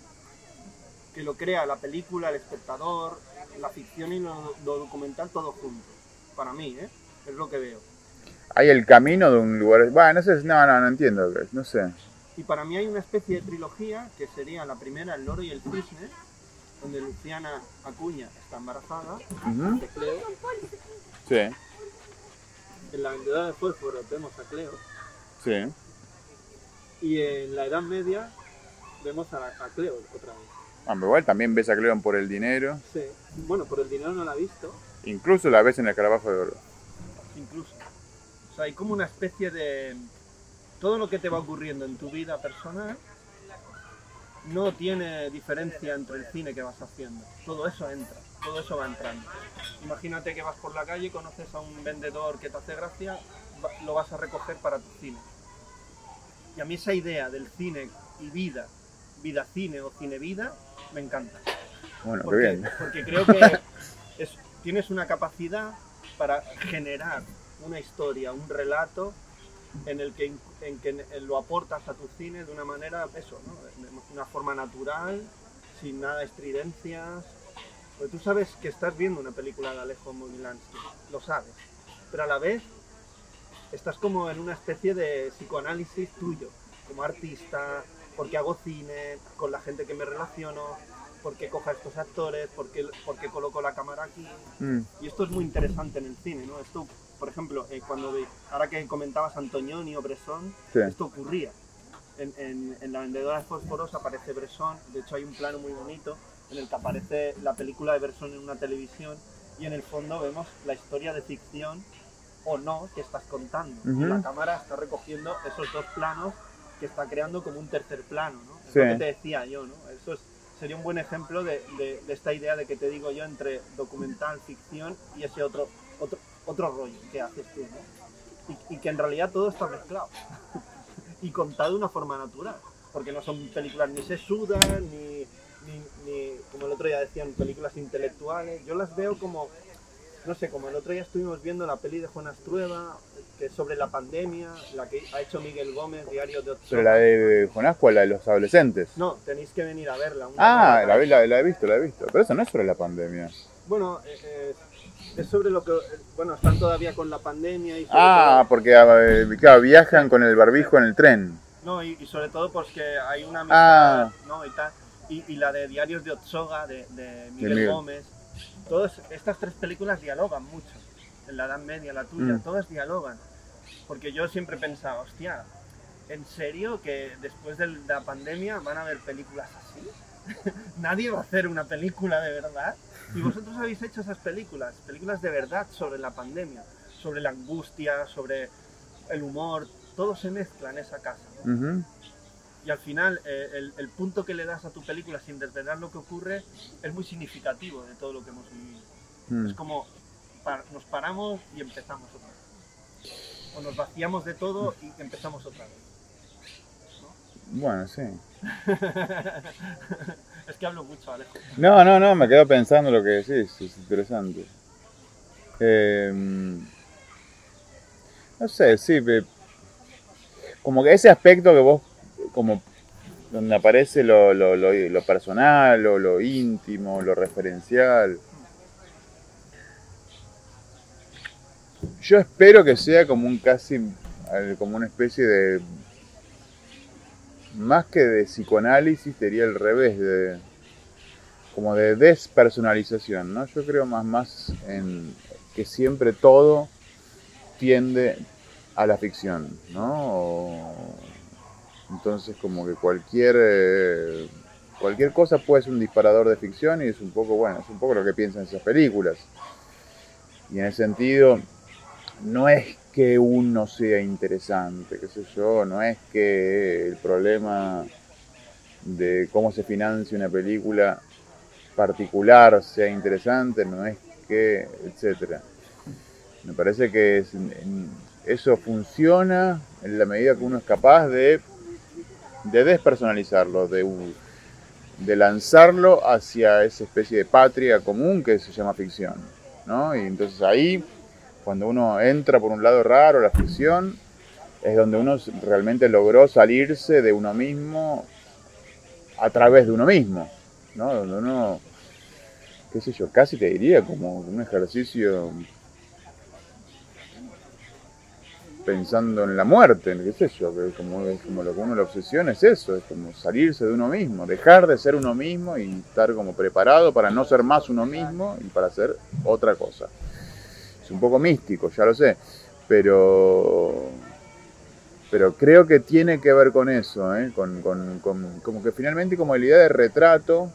Que lo crea la película, el espectador, la ficción y lo documental todo junto. Para mí, es lo que veo. Hay el camino de un lugar... Bueno, no entiendo, no sé. Y para mí hay una especie de trilogía que sería la primera, El loro y el cisne, donde Luciana Acuña está embarazada, de Cleo. Sí. En La vendedora de fósforo vemos a Cleo. Sí. Y en la Edad Media vemos a Cleo otra vez. Pero igual también ves a Cleo por el dinero. Sí. Bueno, por el dinero no la he visto. Incluso la ves en el Escarabajo de Oro. Incluso. O sea, hay como una especie de... todo lo que te va ocurriendo en tu vida personal no tiene diferencia entre el cine que vas haciendo. Todo eso entra, todo eso va entrando. Imagínate que vas por la calle, conoces a un vendedor que te hace gracia, lo vas a recoger para tu cine. Y a mí esa idea del cine y vida, vida-cine o cine-vida, me encanta. Bueno, qué Porque, bien. porque creo que tienes una capacidad para generar una historia, un relato en el que lo aportas a tu cine de una manera, eso, ¿no? De una forma natural, sin nada de estridencias. Porque tú sabes que estás viendo una película de Alejo Mogilansky, lo sabes, pero a la vez estás como en una especie de psicoanálisis tuyo, como artista, porque hago cine, con la gente que me relaciono, porque cojo a estos actores, porque coloco la cámara aquí. Y esto es muy interesante en el cine, ¿no? Esto, por ejemplo, ahora que comentabas Antonioni o Bresson, Sí. esto ocurría. En La vendedora de fósforos aparece Bresson, de hecho hay un plano muy bonito en el que aparece la película de Bresson en una televisión y en el fondo vemos la historia de ficción o no que estás contando. Y la cámara está recogiendo esos dos planos que está creando como un tercer plano, ¿no? Es Sí. lo que te decía yo, ¿no? Sería un buen ejemplo de esta idea de que te digo yo entre documental, ficción y ese otro rollo que haces tú, ¿no? Y que en realidad todo está mezclado y contado de una forma natural, porque no son películas ni sesudas, ni como el otro día decían, películas intelectuales. Yo las veo como, no sé, como el otro día estuvimos viendo la peli de Juan Astrueva, que es sobre la pandemia, la que ha hecho Miguel Gómez, Diario de Otsoga. Pero la de Jonás, ¿cuál? La de los adolescentes. No, tenéis que venir a verla. La he visto. Pero eso no es sobre la pandemia. Bueno, es sobre lo que... Bueno, están todavía con la pandemia y sobre todo, porque claro, viajan con el barbijo en el tren. no, y sobre todo porque hay una amistad, ¿no? Y tal. Y la de Diarios de Otsoga, de Miguel Gómez. Todas estas tres películas dialogan mucho. En la Edad Media, la tuya, todas dialogan. Porque yo siempre pensaba, hostia, ¿en serio que después de la pandemia van a haber películas así? ¿Nadie va a hacer una película de verdad? Y vosotros habéis hecho esas películas de verdad sobre la pandemia, sobre la angustia, sobre el humor, todo se mezcla en esa casa, ¿no? Y al final el punto que le das a tu película sin desvelar lo que ocurre es muy significativo de todo lo que hemos vivido. Es como nos paramos y empezamos otra vez. O nos vaciamos de todo y empezamos otra vez. ¿No? Bueno, sí. Es que hablo mucho, Alejo. No, me quedo pensando lo que decís, es interesante. No sé, sí, como que ese aspecto que vos, como donde aparece lo personal, lo íntimo, lo referencial. Yo espero que sea como como una especie de, más que de psicoanálisis, sería el revés, como de despersonalización, ¿no? Yo creo más en que siempre todo tiende a la ficción, ¿no? Entonces como que cualquier cosa puede ser un disparador de ficción y es un poco lo que piensan esas películas. Y en ese sentido, no es que uno sea interesante, qué sé yo, no es que el problema de cómo se financia una película particular sea interesante, no es que, etcétera. Me parece que eso funciona en la medida que uno es capaz de despersonalizarlo, de lanzarlo hacia esa especie de patria común que se llama ficción, ¿no? Y entonces ahí, cuando uno entra por un lado raro, la ficción, es donde uno realmente logró salirse de uno mismo a través de uno mismo, ¿no? Donde uno, qué sé yo, casi te diría como un ejercicio pensando en la muerte, qué sé yo, que como lo que uno le obsesiona es eso, es como salirse de uno mismo, dejar de ser uno mismo y estar como preparado para no ser más uno mismo y para hacer otra cosa. Es un poco místico, ya lo sé, pero creo que tiene que ver con eso, como que finalmente como la idea de retrato,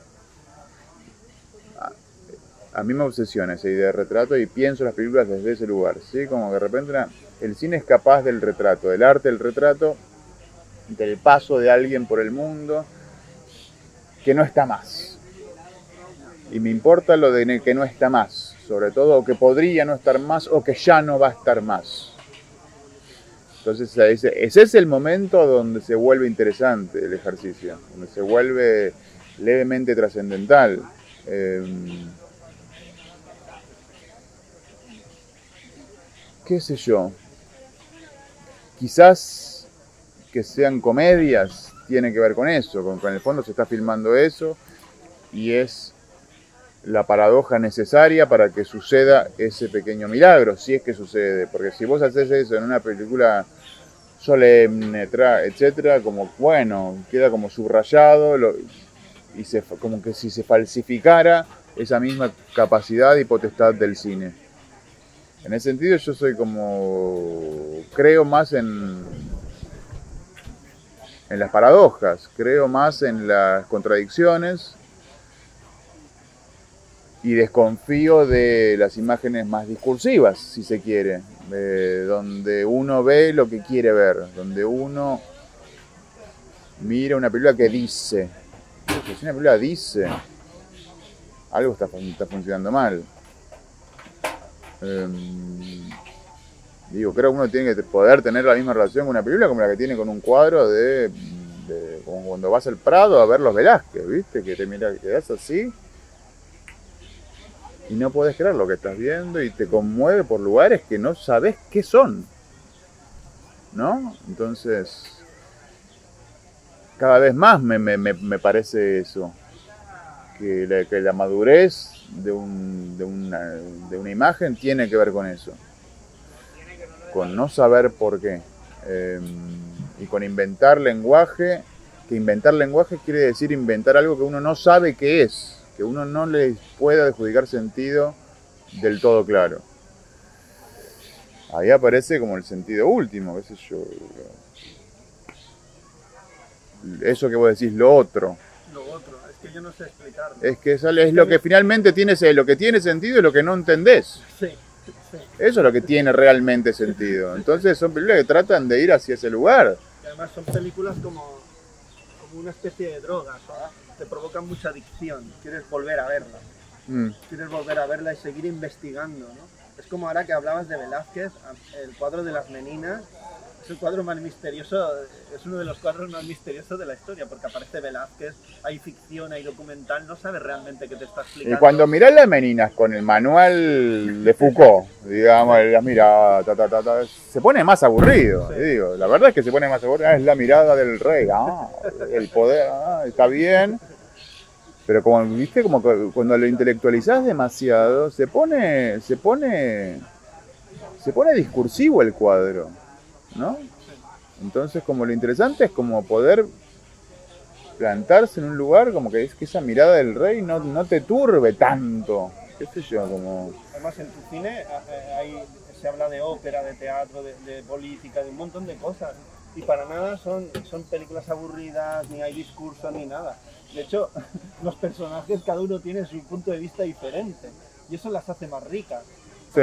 a mí me obsesiona esa idea de retrato y pienso las películas desde ese lugar, ¿sí? Como que de repente el cine es capaz del retrato, del arte del retrato, el paso de alguien por el mundo que no está más. Y me importa lo de que no está más, sobre todo, o que podría no estar más, o que ya no va a estar más. Entonces ese es el momento donde se vuelve interesante el ejercicio, donde se vuelve levemente trascendental. ¿Qué sé yo? Quizás que sean comedias tiene que ver con eso, con que en el fondo se está filmando eso y es la paradoja necesaria para que suceda ese pequeño milagro, si es que sucede, porque si vos haces eso en una película solemne, etcétera, como bueno, queda como subrayado como que si se falsificara esa misma capacidad y potestad del cine. En ese sentido yo soy como, creo más en las paradojas, creo más en las contradicciones y desconfío de las imágenes más discursivas, si se quiere, donde uno ve lo que quiere ver, donde uno mira una película que dice, si una película dice, algo está funcionando mal. Creo que uno tiene que poder tener la misma relación con una película como la que tiene con un cuadro como cuando vas al Prado a ver los Velázquez, ¿viste? Que te quedás así y no podés creer lo que estás viendo y te conmueve por lugares que no sabés qué son, ¿no? Entonces, cada vez más me parece eso, que la madurez de una imagen tiene que ver con eso, con no saber por qué, y con inventar lenguaje, que inventar lenguaje quiere decir inventar algo que uno no sabe qué es, que uno no le pueda adjudicar sentido del todo claro. Ahí aparece como el sentido último, qué sé yo, eso que vos decís, lo otro. Es que yo no sé explicarlo. Es que es lo que finalmente lo que tiene sentido y lo que no entendés. Sí. Eso es lo que tiene realmente sentido. Entonces son películas que tratan de ir hacia ese lugar. Y además son películas como una especie de droga, ¿sabes? Te provocan mucha adicción, quieres volver a verla. Quieres volver a verla y seguir investigando, ¿no? Es como ahora que hablabas de Velázquez, el cuadro de las meninas. Es el cuadro más misterioso, es uno de los cuadros más misteriosos de la historia, porque aparece Velázquez, hay ficción, hay documental, no sabes realmente qué te está explicando. Y cuando mirás las meninas con el manual de Foucault, digamos, las miradas, se pone más aburrido, Sí. Digo. La verdad es que se pone más aburrido, es la mirada del rey, el poder, está bien. Pero como, viste, como cuando lo intelectualizás demasiado, se pone discursivo el cuadro, ¿no? Entonces, como lo interesante es como poder plantarse en un lugar como que es que esa mirada del rey no te turbe tanto, qué sé yo, como... Además, en tu cine se habla de ópera, de teatro, de política, de un montón de cosas, y para nada son películas aburridas, ni hay discurso, ni nada. De hecho, los personajes, cada uno tiene su punto de vista diferente, y eso las hace más ricas. Sí.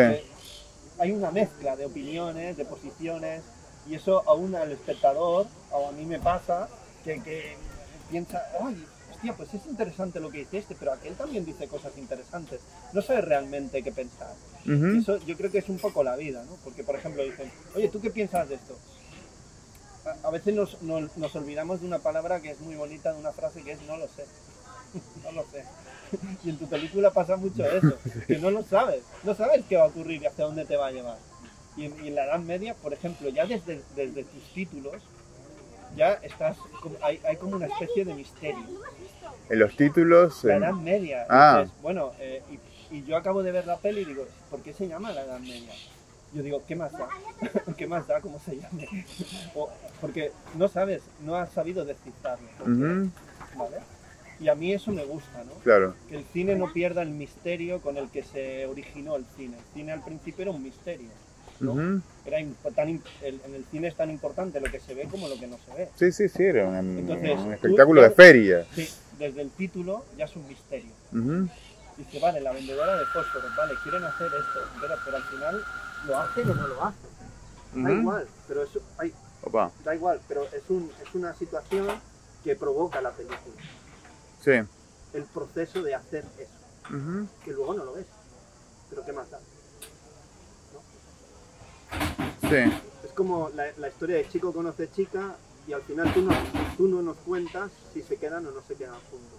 Hay una mezcla de opiniones, de posiciones, y eso aún al espectador, o a mí me pasa, que piensa, ay, hostia, pues es interesante lo que dice pero aquel también dice cosas interesantes. No sabes realmente qué pensar. Uh-huh. Eso yo creo que es un poco la vida, ¿no? Porque, por ejemplo, dicen, oye, ¿tú qué piensas de esto? A veces nos olvidamos de una palabra que es muy bonita, de una frase que es no lo sé. No lo sé. Y en tu película pasa mucho eso, que no lo sabes. No sabes qué va a ocurrir y hacia dónde te va a llevar. Y en la Edad Media, por ejemplo, ya desde tus títulos, ya hay como una especie de misterio. En los títulos... La Edad Media. Ah. Dices, bueno, y yo acabo de ver la peli y digo, ¿por qué se llama la Edad Media? Yo digo, ¿qué más da? ¿Qué más da cómo se llame? Porque no sabes, no has sabido descifrarlo. Uh-huh. ¿Vale? Y a mí eso me gusta, ¿no? Claro. Que el cine no pierda el misterio con el que se originó el cine. El cine al principio era un misterio, ¿no? Uh-huh. En el cine es tan importante lo que se ve como lo que no se ve. Sí, era Entonces, un espectáculo de feria. Sí, desde el título ya es un misterio. Uh-huh. Dice, vale, la vendedora de fósforos, vale, quieren hacer esto, pero al final lo hacen o no lo hacen. Da igual, pero eso, Opa. Da igual, pero es una situación que provoca la película. Sí. El proceso de hacer eso. Ujú. Que luego no lo ves. Pero ¿qué más da? ¿No? Sí. Es como la historia de chico conoce chica y al final tú no nos cuentas si se quedan o no se quedan juntos.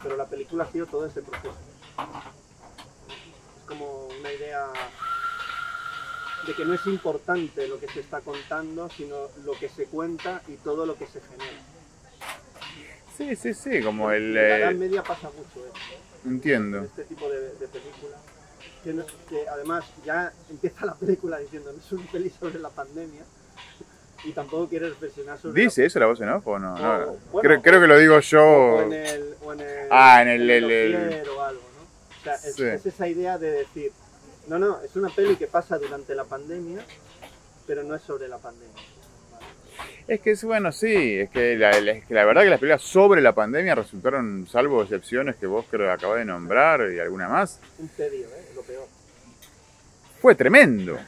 Pero la película ha sido todo ese proceso. Es como una idea de que no es importante lo que se está contando, sino lo que se cuenta y todo lo que se genera. Sí, sí, sí, como En la Edad Media pasa mucho eso. Entiendo. Este tipo de películas. Que además ya empieza la película diciendo no es una peli sobre la pandemia y tampoco quiere reflexionar sobre ¿Dice eso la voz en off o no? No. Bueno, creo que lo digo yo. o en el dossier o algo, ¿no? O sea, Sí. es esa idea de decir, no, es una peli que pasa durante la pandemia, pero no es sobre la pandemia. ¿Vale? Es que es bueno, sí, es que la verdad que las películas sobre la pandemia resultaron, salvo excepciones que vos creo que acabás de nombrar y alguna más, Un tedio, lo peor. fue tremendo.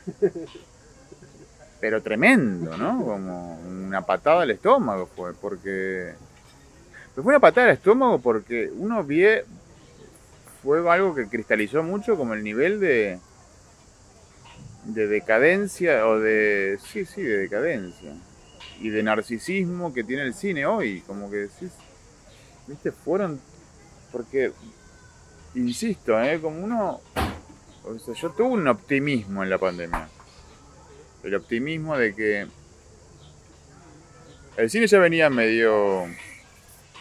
Pero tremendo, ¿no? Como una patada al estómago fue, porque... Pero fue una patada al estómago porque fue algo que cristalizó mucho como el nivel de decadencia o de... Sí, de decadencia. Y de narcisismo que tiene el cine hoy, como que decís, viste, fueron, porque, insisto, como uno, o sea, yo tuve un optimismo en la pandemia, el optimismo de que el cine ya venía medio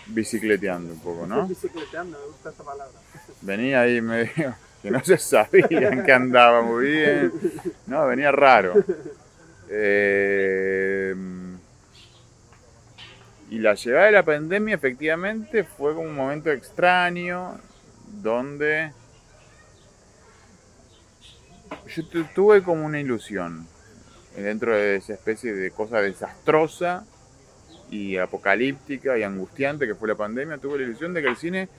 bicicleteando un poco, ¿no? Bicicleteando, me gusta esa palabra. Venía ahí medio, que no se sabían que andaba muy bien, no, venía raro. Y la llegada de la pandemia efectivamente fue como un momento extraño donde yo tuve como una ilusión dentro de esa especie de cosa desastrosa y apocalíptica y angustiante que fue la pandemia. Tuve la ilusión de que el cine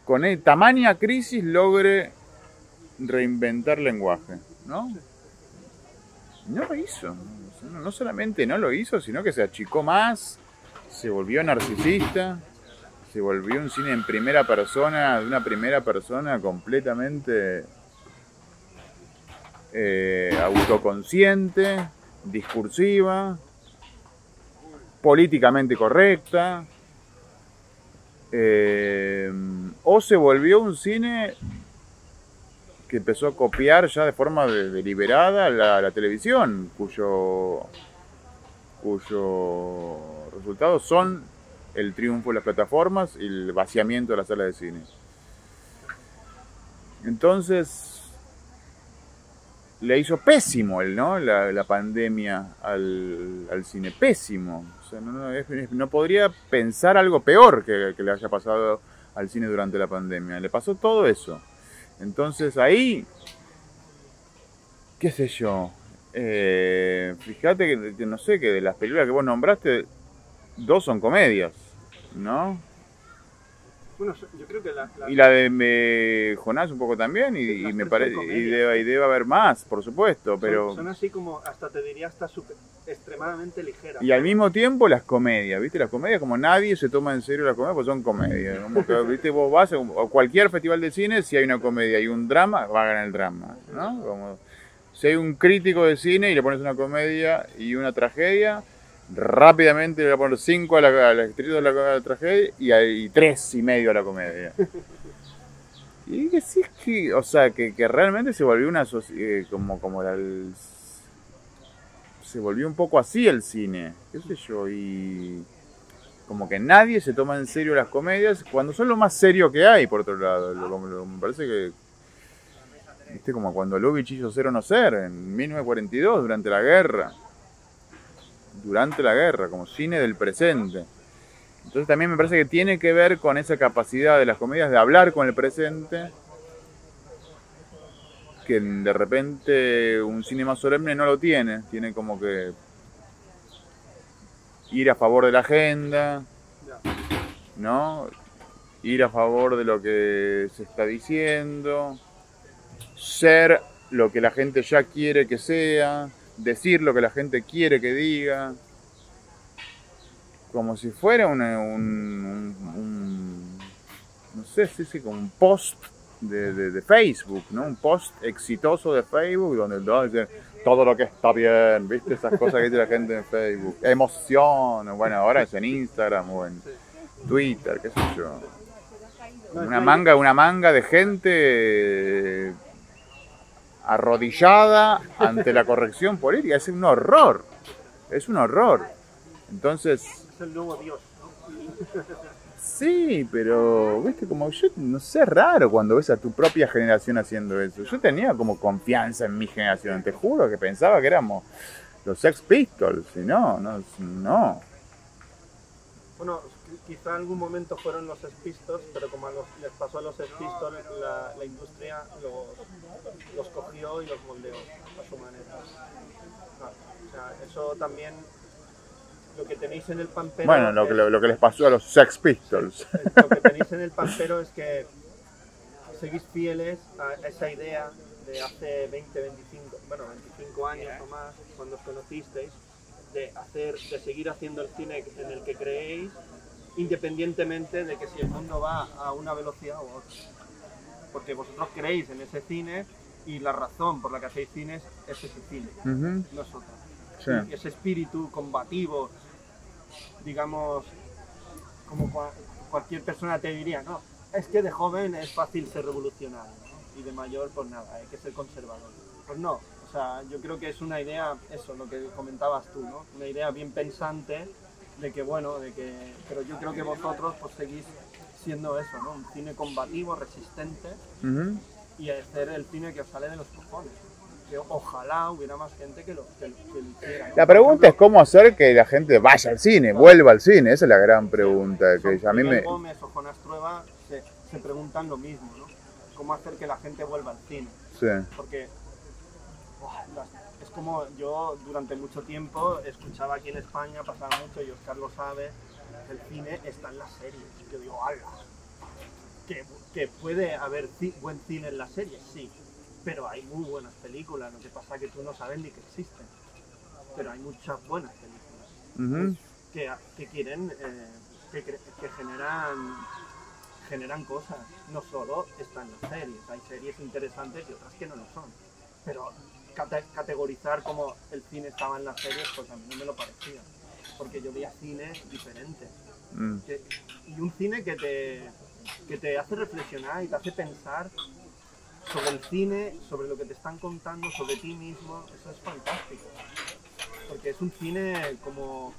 con tamaña crisis logre reinventar lenguaje, ¿no? No lo hizo. No solamente no lo hizo, sino que se achicó más, se volvió narcisista, se volvió un cine en primera persona, de una primera persona completamente autoconsciente, discursiva, políticamente correcta, o se volvió un cine que empezó a copiar ya de forma deliberada la televisión, cuyo resultados son el triunfo de las plataformas y el vaciamiento de las salas de cine. Entonces le hizo pésimo la pandemia al cine, pésimo. O sea, no podría pensar algo peor que le haya pasado al cine durante la pandemia. Le pasó todo eso. Entonces ahí, qué sé yo, fíjate que no sé, que de las películas que vos nombraste, 2 son comedias, ¿no? Bueno, yo creo que y la de Jonás un poco también, y me parece, y debe haber más, por supuesto, pero... Son así como, hasta te diría, hasta extremadamente ligeras. Y al mismo tiempo las comedias, ¿viste? Las comedias, como nadie se toma en serio las comedias, pues son comedias. Como que, ¿viste? Vos vas a cualquier festival de cine, si hay una comedia y un drama, va a ganar el drama, ¿no? Como, si hay un crítico de cine y le pones una comedia y una tragedia, rápidamente le voy a poner 5 al escrito de la tragedia y 3,5 a la comedia. Y que sí, o sea, que realmente se volvió una se volvió un poco así el cine, qué sé yo, y como que nadie se toma en serio las comedias cuando son lo más serio que hay, por otro lado. Me parece que, viste, como cuando Lubitsch hizo Ser o no ser en 1942, durante la guerra, como cine del presente. Entonces también me parece que tiene que ver con esa capacidad de las comedias de hablar con el presente, que de repente un cine más solemne no lo tiene como que ir a favor de la agenda, ¿no? Ir a favor de lo que se está diciendo, ser lo que la gente ya quiere que sea, decir lo que la gente quiere que diga, como si fuera no sé, sí, como un post de Facebook, ¿no? Un post exitoso de Facebook donde todos dicen todo lo que está bien, ¿viste? Esas cosas que dice la gente en Facebook. Emoción, bueno, ahora es en Instagram o en Twitter, qué sé yo. Una manga de gente arrodillada ante la corrección política. Es un horror. Es un horror. Entonces... Es el nuevo Dios, ¿no? Sí, pero, viste, como yo, no sé, es raro cuando ves a tu propia generación haciendo eso. Yo tenía como confianza en mi generación, te juro que pensaba que éramos los Sex Pistols, y no. Bueno, quizá en algún momento fueron los Sex Pistols, pero como les pasó a los Sex Pistols, la industria los cogió y los moldeó a su manera. O sea, eso también... Lo que tenéis en el pampero... Bueno, lo que les pasó a los Sex Pistols. Lo que tenéis en el pampero es que seguís fieles a esa idea de hace 25 años o más, cuando os conocisteis, de seguir haciendo el cine en el que creéis, independientemente de que si el mundo va a una velocidad u otra. Porque vosotros creéis en ese cine y la razón por la que hacéis cine es ese cine, no es otra. Sí. Y ese espíritu combativo, digamos, como cualquier persona te diría, no, es que de joven es fácil ser revolucionario, ¿no? Y de mayor, pues nada, hay que ser conservador. Pues no, o sea, yo creo que es una idea, eso, lo que comentabas tú, ¿no? Una idea bien pensante de que, bueno, pero yo creo que vosotros pues seguís siendo eso, ¿no? Un cine combativo, resistente, y hacer el cine que os sale de los cojones. Que ojalá hubiera más gente que lo hiciera, ¿no? La pregunta es cómo hacer que la gente vaya al cine, vuelva al cine. Esa es la gran pregunta. Que a mí Miguel Gómez o Jonás Trueba se preguntan lo mismo, ¿no? Cómo hacer que la gente vuelva al cine. Sí. Porque es como yo durante mucho tiempo escuchaba aquí en España, pasaba mucho, y Oscar lo sabe, el cine está en las series. Yo digo, ¡hala! Que puede haber buen cine en las series, sí. Pero hay muy buenas películas, lo que pasa es que tú no sabes ni que existen. Pero hay muchas buenas películas que quieren, que generan cosas. No solo están las series, hay series interesantes y otras que no lo son. Pero categorizar como el cine estaba en las series, pues a mí no me lo parecía. Porque yo veía cine diferente. Y un cine que te hace reflexionar y te hace pensar sobre el cine, sobre lo que te están contando, sobre ti mismo. Eso es fantástico, porque es un cine como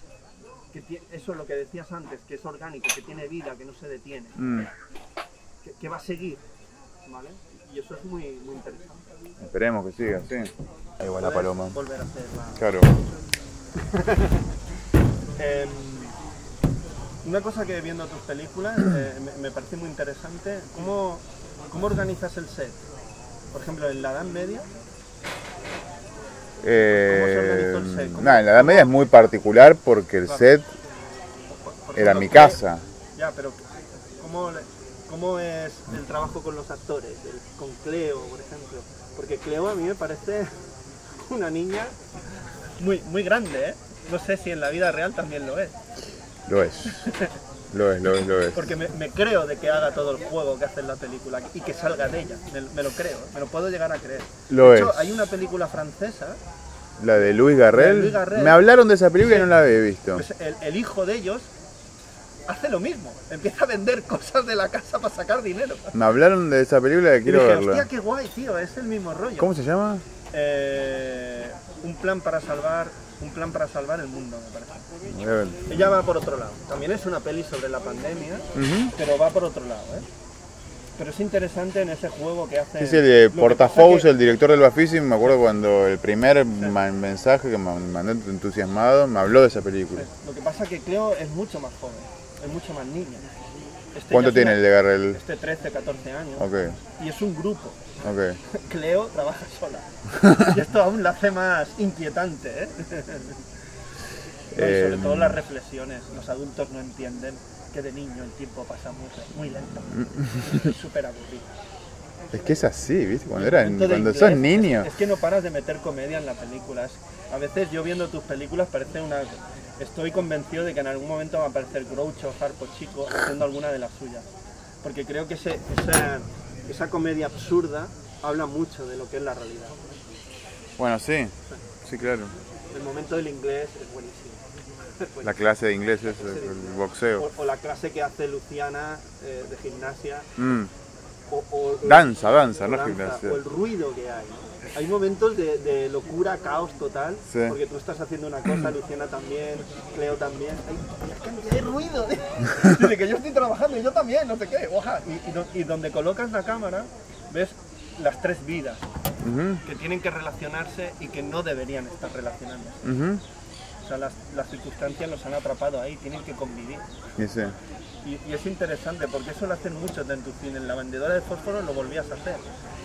eso es lo que decías antes, que es orgánico, que tiene vida, que no se detiene, que va a seguir, ¿vale? Y eso es muy interesante. Esperemos que siga, sí. Ahí va la paloma. Volver a hacerla. Claro. Una cosa que viendo tus películas me parece muy interesante, ¿cómo organizas el set? Por ejemplo, en la Edad Media, ¿cómo se organizó el set? En la Edad Media es muy particular porque el set era mi casa. Ya, pero ¿cómo es el trabajo con los actores? Con Cleo, por ejemplo. Porque Cleo a mí me parece una niña muy grande, ¿eh? No sé si en la vida real también lo es. Lo es. Lo es. Porque me creo de que haga todo el juego que hace en la película y que salga de ella. Me lo creo, me lo puedo llegar a creer. De hecho, hay una película francesa. La de Louis Garrel. Me hablaron de esa película y no la había visto. Pues el hijo de ellos hace lo mismo. Empieza a vender cosas de la casa para sacar dinero. Me hablaron de esa película y quiero verla. Hostia, qué guay, tío. Es el mismo rollo. ¿Cómo se llama? Un plan para salvar el mundo, me parece. Ella va por otro lado. También es una peli sobre la pandemia, pero va por otro lado, ¿eh? Pero es interesante en ese juego que hace... Sí, de Portafous, el director del Bafisi, me acuerdo cuando el primer mensaje que me mandó entusiasmado, me habló de esa película. Sí. Lo que pasa es que Cleo es mucho más joven, es mucho más niña. ¿Cuánto tiene el de Garrel? 13, 14 años. Okay. Y es un grupo. Okay. Cleo trabaja sola. Y esto aún la hace más inquietante, ¿eh? No, y sobre todo las reflexiones. Los adultos no entienden que de niño el tiempo pasa muy lento. Es súper aburrido. Es que es así, ¿viste? Cuando Momento de sos inglés, niño. Es que no paras de meter comedia en la película. A veces yo viendo tus películas parece una... Estoy convencido de que en algún momento va a aparecer Groucho o Harpo Chico haciendo alguna de las suyas. Porque creo que esa comedia absurda habla mucho de lo que es la realidad. Bueno, sí, sí, claro. El momento del inglés es buenísimo. La clase de inglés es el boxeo. O la clase que hace Luciana de gimnasia. Danza, no danza, gimnasia. o el ruido que hay. Hay momentos de locura, caos total, sí. Porque tú estás haciendo una cosa, Luciana también, Cleo también. Hay ruido, dice que yo estoy trabajando y yo también, no sé qué. Oja. Y donde colocas la cámara, ves las tres vidas que tienen que relacionarse y que no deberían estar relacionándose. O sea, las circunstancias los han atrapado ahí, tienen que convivir. Sí. Y es interesante porque eso lo hacen muchos en tu cine. En La vendedora de fósforos lo volvías a hacer.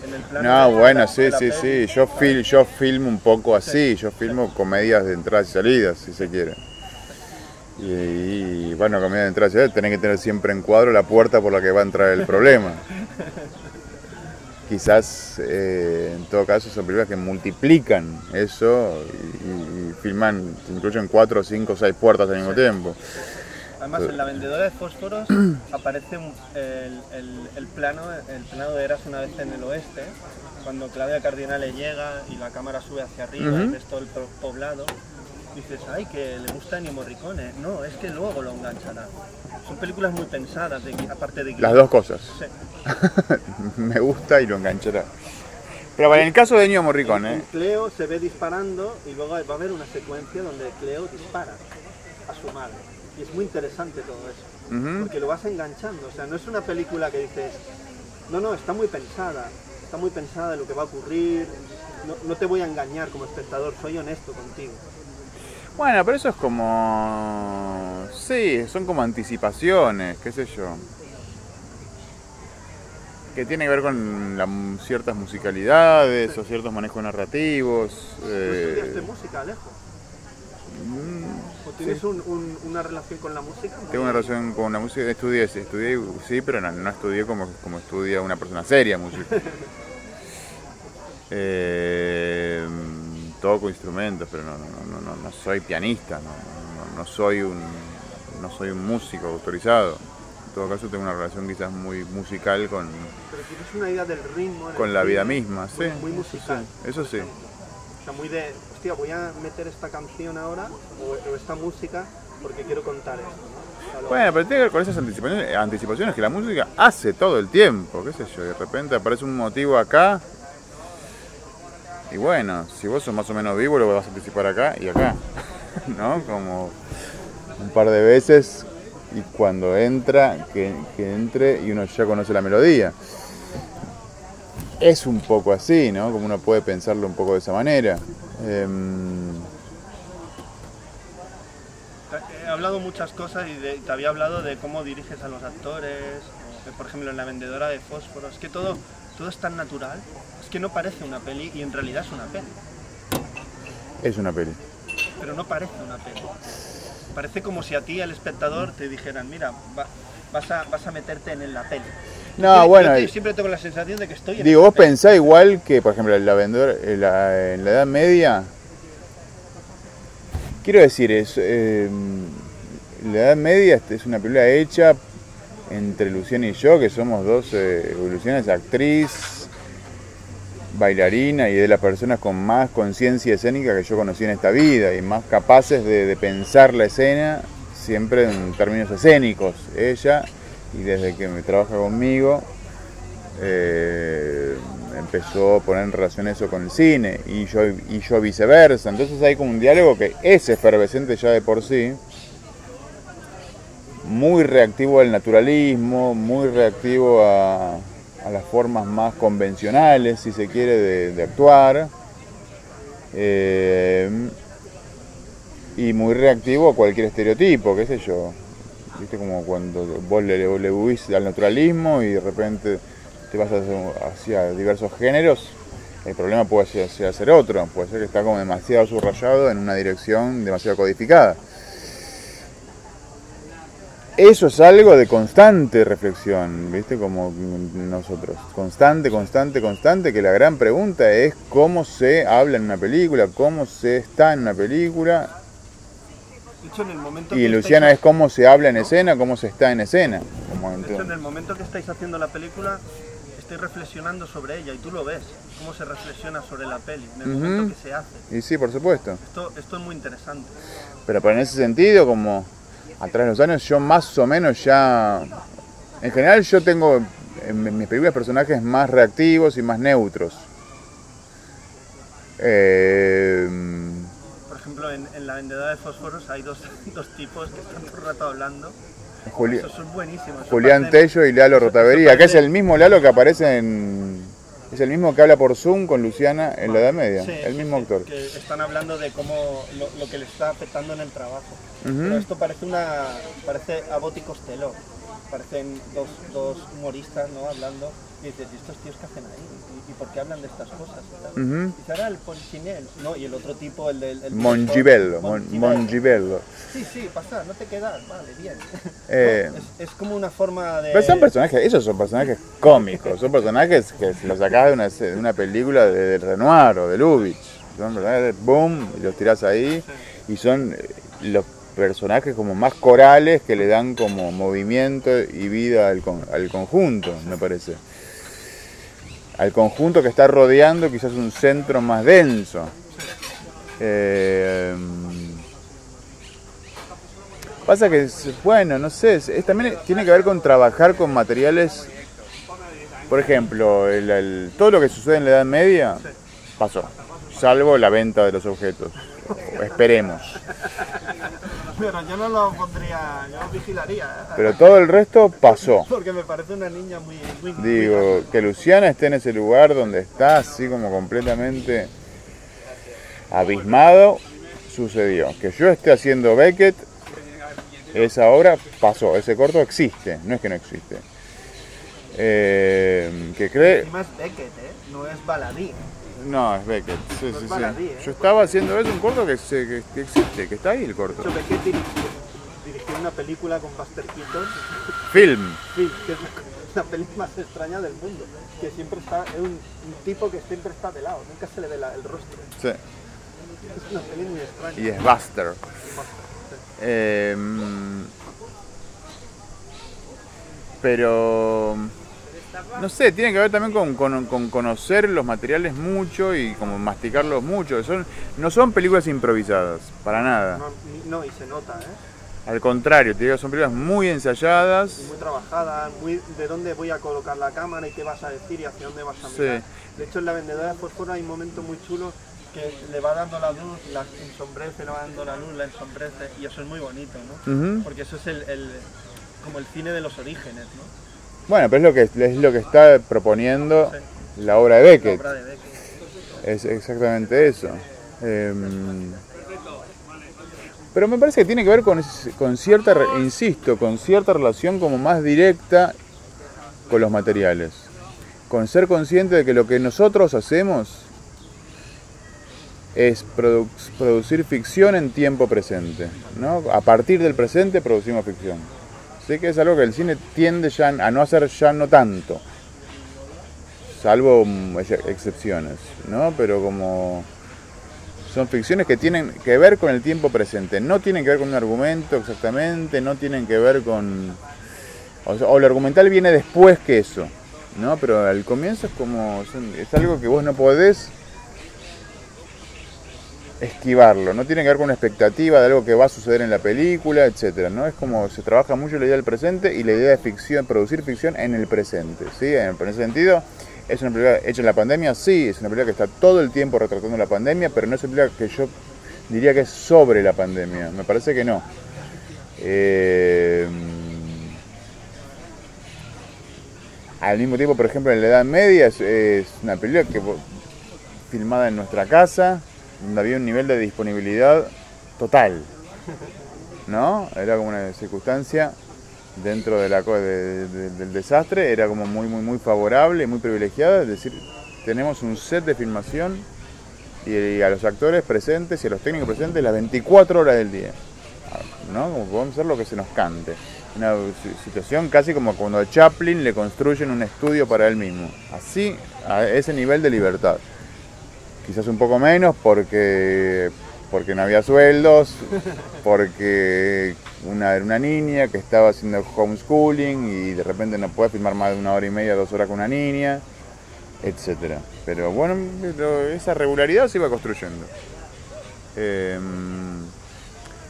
En el plano No, de bueno, la sí. peli. Yo filmo un poco así. Yo filmo comedias de entradas y salidas, si se quiere. Y bueno, comedia de entradas y salidas, tenés que tener siempre en cuadro la puerta por la que va a entrar el problema. Quizás, en todo caso, son películas que multiplican eso y filman, incluyen 4, 5, 6 puertas al mismo tiempo. Además, en La vendedora de fósforos aparece el plano de Eras una vez en el oeste, cuando Claudia Cardinale llega y la cámara sube hacia arriba y ves todo el poblado. Dices, ay, que le gusta Ennio Morricone. No, es que luego lo enganchará. Son películas muy pensadas, aparte de... Las dos cosas. Sí. Me gusta y lo enganchará. Pero bueno, en el caso de Ennio Morricone... Cleo se ve disparando y luego va a haber una secuencia donde Cleo dispara a su madre. Y es muy interesante todo eso, porque lo vas enganchando. O sea, no es una película que dices, no, está muy pensada de lo que va a ocurrir, no te voy a engañar como espectador, soy honesto contigo. Bueno, pero eso es como... Sí, son como anticipaciones, qué sé yo. Que tiene que ver con ciertas musicalidades o ciertos manejos narrativos. ¿No estudiaste música, Alejo? ¿O tienes una relación con la música? Tengo una relación con la música, estudié sí, pero no estudié como estudia una persona seria música. Toco instrumentos, pero no soy pianista, no soy un músico autorizado. En todo caso tengo una relación quizás muy musical con... Pero tienes una idea del ritmo... Con la vida misma, sí. Muy musical. Eso sí. O sea, muy de, hostia, voy a meter esta canción ahora, o esta música, porque quiero contar esto, ¿no? O sea, Bueno, pero tiene que ver con esas anticipaciones que la música hace todo el tiempo, qué sé yo, de repente aparece un motivo acá, y bueno, si vos sos más o menos vivo, lo vas a anticipar acá y acá, ¿no? Como un par de veces, y cuando entra, que entre y uno ya conoce la melodía. Es un poco así, ¿no? Como uno puede pensarlo un poco de esa manera. He hablado muchas cosas y te había hablado de cómo diriges a los actores, por ejemplo en La vendedora de fósforos, es que todo es tan natural, es que no parece una peli y en realidad es una peli. Es una peli. Pero no parece una peli. Parece como si a ti, al espectador, te dijeran, mira, vas a meterte en la peli. No, bueno. Yo siempre tengo la sensación de que estoy en... Digo, vos pensás igual que, por ejemplo, en la Edad Media. Quiero decir, la Edad Media es una película hecha entre Luciana y yo, que somos dos, Luciana es actriz, bailarina y de las personas con más conciencia escénica que yo conocí en esta vida y más capaces de pensar la escena siempre en términos escénicos. Ella, y desde que me trabaja conmigo, empezó a poner en relación eso con el cine y yo viceversa. Entonces hay como un diálogo que es efervescente ya de por sí, muy reactivo al naturalismo, muy reactivo a las formas más convencionales, si se quiere, de actuar, y muy reactivo a cualquier estereotipo, qué sé yo. ¿Viste? Como cuando vos le huís al naturalismo y de repente te vas hacia diversos géneros, el problema puede ser otro, puede ser que está como demasiado subrayado en una dirección demasiado codificada. eso es algo de constante reflexión, ¿viste? Como nosotros, constante, que la gran pregunta es cómo se habla en una película, cómo se está en una película. De hecho, en el momento Y que Luciana estáis- es cómo se habla en escena, cómo se está en escena. De hecho, en el momento que estáis haciendo la película, estáis reflexionando sobre ella y tú lo ves, cómo se reflexiona sobre la peli, en el momento que se hace. Y sí, por supuesto. Esto es muy interesante. Pero en ese sentido, como a través de los años, yo más o menos ya... En general yo tengo en mis películas personajes más reactivos y más neutros. Por ejemplo, en La vendedora de fósforos hay dos tipos que están todo el rato hablando. Esos son buenísimos. Eso Julián parece- Tello y Lalo eso Rotavería, que es parece- el mismo Lalo que aparece en... Es el mismo que habla por Zoom con Luciana en la Edad Media, Sí, el mismo sí, actor. que están hablando de cómo lo que le está afectando en el trabajo. Ujú. Pero esto parece Abbott y Costello. Parecen dos humoristas, ¿no? Hablando. Y dices, ¿y estos tíos qué hacen ahí? ¿Y por qué hablan de estas cosas? Y tal. Ujú. Dice, ahora el Polichinel, ¿no? Y el otro tipo, el del... Mongivello, Mongivello. Mongivello. Sí, pasa, no te quedas, vale, bien. Eh, ¿No? Es como una forma de... Pero son personajes, esos son personajes cómicos, son personajes que los sacás de una película de Renoir o de Lubitsch. Son personajes, boom, y los tirás ahí, y son los personajes como más corales que le dan como movimiento y vida al conjunto, me parece. Al conjunto que está rodeando quizás un centro más denso. Pasa que, bueno, no sé, también tiene que ver con trabajar con materiales, por ejemplo, todo lo que sucede en la Edad Media pasó, salvo la venta de los objetos, esperemos. Pero yo no lo pondría, yo lo vigilaría, ¿eh? Pero todo el resto pasó. Porque me parece una niña muy Digo, que Luciana esté en ese lugar donde está, así como completamente abismado, sucedió. Que yo esté haciendo Beckett, esa obra pasó, ese corto existe, no es que no existe. Que cree... Y más Beckett, ¿eh? No es baladí. No, es Beckett, sí, No es sí, baladí, sí. ¿eh? Yo estaba haciendo eso, un corto que existe, que está ahí el corto. De hecho, Beckett dirigió una película con Buster Keaton, Film. sí, que es la peli más extraña del mundo. Que siempre está, es un tipo que siempre está de lado, nunca se le ve el rostro. Sí. Es una peli muy extraña. Y es Buster. Pero no sé, tiene que ver también con conocer los materiales mucho y como masticarlos mucho. No son películas improvisadas, para nada. No, y se nota, ¿eh? Al contrario, te digo, son películas muy ensayadas. Y muy trabajada, muy de dónde voy a colocar la cámara y qué vas a decir y hacia dónde vas a mirar. Sí. De hecho, en La vendedora de fósforo hay un momento muy chulo que le va dando la luz, la ensombrece, le va dando la luz, la ensombrece, y eso es muy bonito, ¿no? Ujú. Porque eso es como el cine de los orígenes, ¿no? Bueno, pero es lo que está proponiendo la obra de La Beckett. obra de Beckett. Es exactamente eso. Pero me parece que tiene que ver con cierta, insisto, con cierta relación como más directa con los materiales. Con ser consciente de que lo que nosotros hacemos es producir ficción en tiempo presente, ¿no? A partir del presente producimos ficción. Sé que es algo que el cine tiende ya a no hacer ya no tanto, salvo excepciones, ¿no? Pero como son ficciones que tienen que ver con el tiempo presente, no tienen que ver con un argumento exactamente, no tienen que ver con... O lo argumental viene después que eso, ¿no? Pero al comienzo es algo que vos no podés esquivarlo, no tiene que ver con una expectativa de algo que va a suceder en la película, etcétera, ¿no? Es como se trabaja mucho la idea del presente y la idea de ficción, producir ficción en el presente, ¿sí? En ese sentido, ¿es una película hecha en la pandemia? Sí, es una película que está todo el tiempo retratando la pandemia, pero no es una película que yo diría que es sobre la pandemia, me parece que no. Al mismo tiempo, por ejemplo, en la Edad Media es una película filmada en nuestra casa, donde había un nivel de disponibilidad total, ¿no? Era como una circunstancia dentro de del desastre, era como muy favorable, muy privilegiada, es decir, tenemos un set de filmación y a los actores presentes y a los técnicos presentes las 24 horas del día, ¿no? Como podemos hacer lo que se nos cante. Una situación casi como cuando a Chaplin le construyen un estudio para él mismo. Así, a ese nivel de libertad. Quizás un poco menos porque no había sueldos, porque era una niña que estaba haciendo homeschooling y de repente no puede filmar más de 1 hora y media, 2 horas con una niña, etc. Pero bueno, esa regularidad se iba construyendo.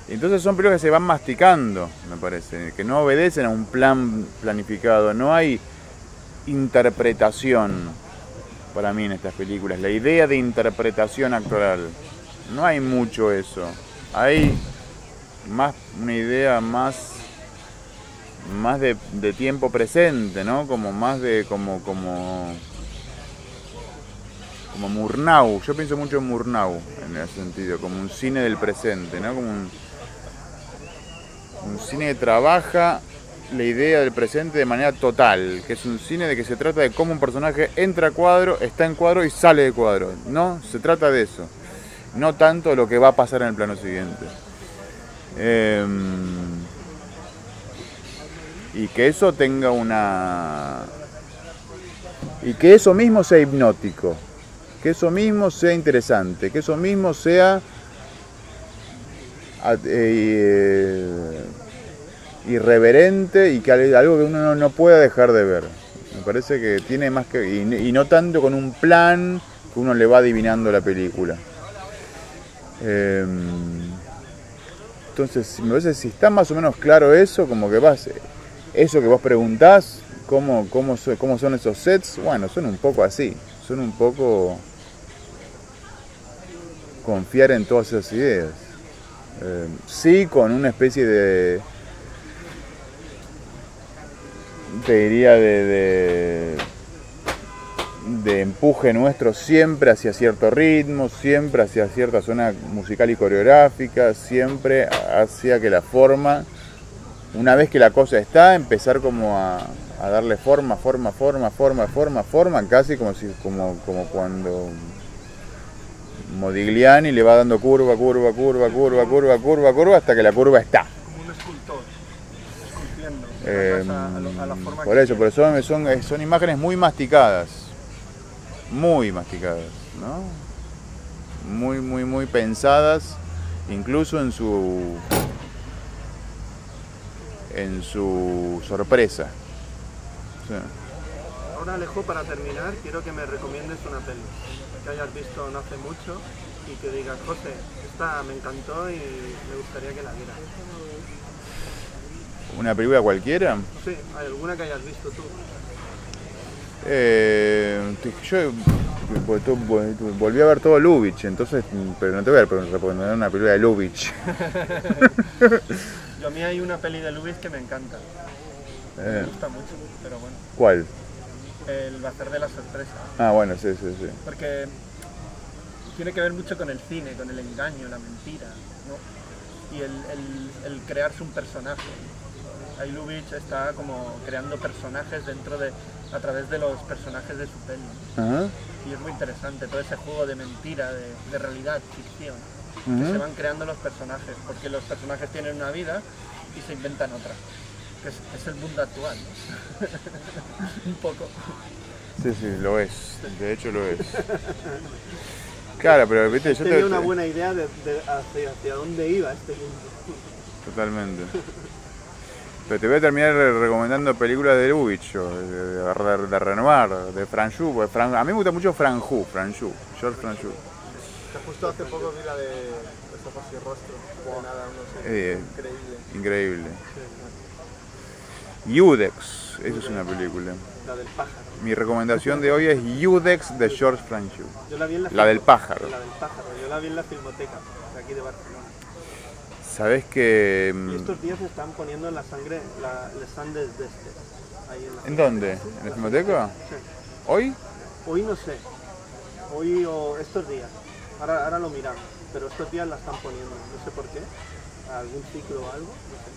Entonces son películas que se van masticando, me parece, que no obedecen a un plan planificado, no hay interpretación para mí en estas películas, la idea de interpretación actoral, no hay mucho eso, hay más una idea más de tiempo presente, ¿no? Como más de como Murnau, yo pienso mucho en Murnau en ese sentido, como un cine del presente, ¿no? Como un cine que trabaja la idea del presente de manera total, que es un cine de que se trata de cómo un personaje entra a cuadro, está en cuadro y sale de cuadro, ¿no? Se trata de eso, no tanto lo que va a pasar en el plano siguiente. Y que eso tenga y que eso mismo sea hipnótico, que eso mismo sea interesante, que eso mismo sea irreverente y que algo que uno no pueda dejar de ver. Me parece que tiene más que... Y no tanto con un plan que uno le va adivinando la película. Entonces, me parece que si está más o menos claro eso, como que eso que vos preguntás, cómo son esos sets, bueno, son un poco así, son un poco confiar en todas esas ideas. Sí, con una especie de, te diría, de empuje nuestro siempre hacia cierto ritmo, siempre hacia cierta zona musical y coreográfica, siempre hacia que la forma, una vez que la cosa está, empezar como a darle forma, casi como cuando Modigliani le va dando curva hasta que la curva está. Como un escultor, esculpiendo a la forma por eso son imágenes muy masticadas, ¿no? Muy pensadas, incluso en su sorpresa. Sí. Ahora, Alejo, para terminar, quiero que me recomiendes una peli que hayas visto no hace mucho y que digas, José, esta me encantó y me gustaría que la vieras. ¿Una película cualquiera? Sí, ¿hay alguna que hayas visto tú? Yo volví a ver todo Lubitsch, entonces, pero no te voy a recomendar una película de Lubitsch. Yo a mí hay una peli de Lubitsch que me encanta. Me gusta mucho, pero bueno. ¿Cuál? El bazar de la sorpresa. Ah, bueno, sí. Porque tiene que ver mucho con el cine, con el engaño, la mentira, ¿no? Y el crearse un personaje. Ahí Lubitsch está como creando personajes a través de los personajes de su peli. Uh-huh. Y es muy interesante todo ese juego de mentira, de realidad, ficción, uh-huh, que se van creando los personajes, porque los personajes tienen una vida y se inventan otra. Que es el mundo actual, ¿no? Un poco. Sí, lo es, de hecho lo es. Claro, pero viste, yo tenía una buena idea de hacia dónde iba este mundo. Totalmente. Pero te voy a terminar recomendando películas de Lubitsch, de Renoir, de Franju. A mí me gusta mucho Franju, Georges Franju. Justo hace poco vi la de Ojos y Rostro, de nada, no sé, increíble. Iudex, esa es una película. La del pájaro. Mi recomendación de hoy es Iudex de Georges Franju. Yo la vi en la del pájaro. La del pájaro, yo la vi en la Filmoteca, de aquí de Barcelona. Sabes que... Y estos días están poniendo en la sangre, el stand de este. Ahí ¿En dónde? ¿En la Filmoteca? Sí. ¿Hoy? Hoy no sé. Hoy o estos días. Ahora lo miramos. Pero estos días la están poniendo. No sé por qué. ¿Algún ciclo o algo? No sé.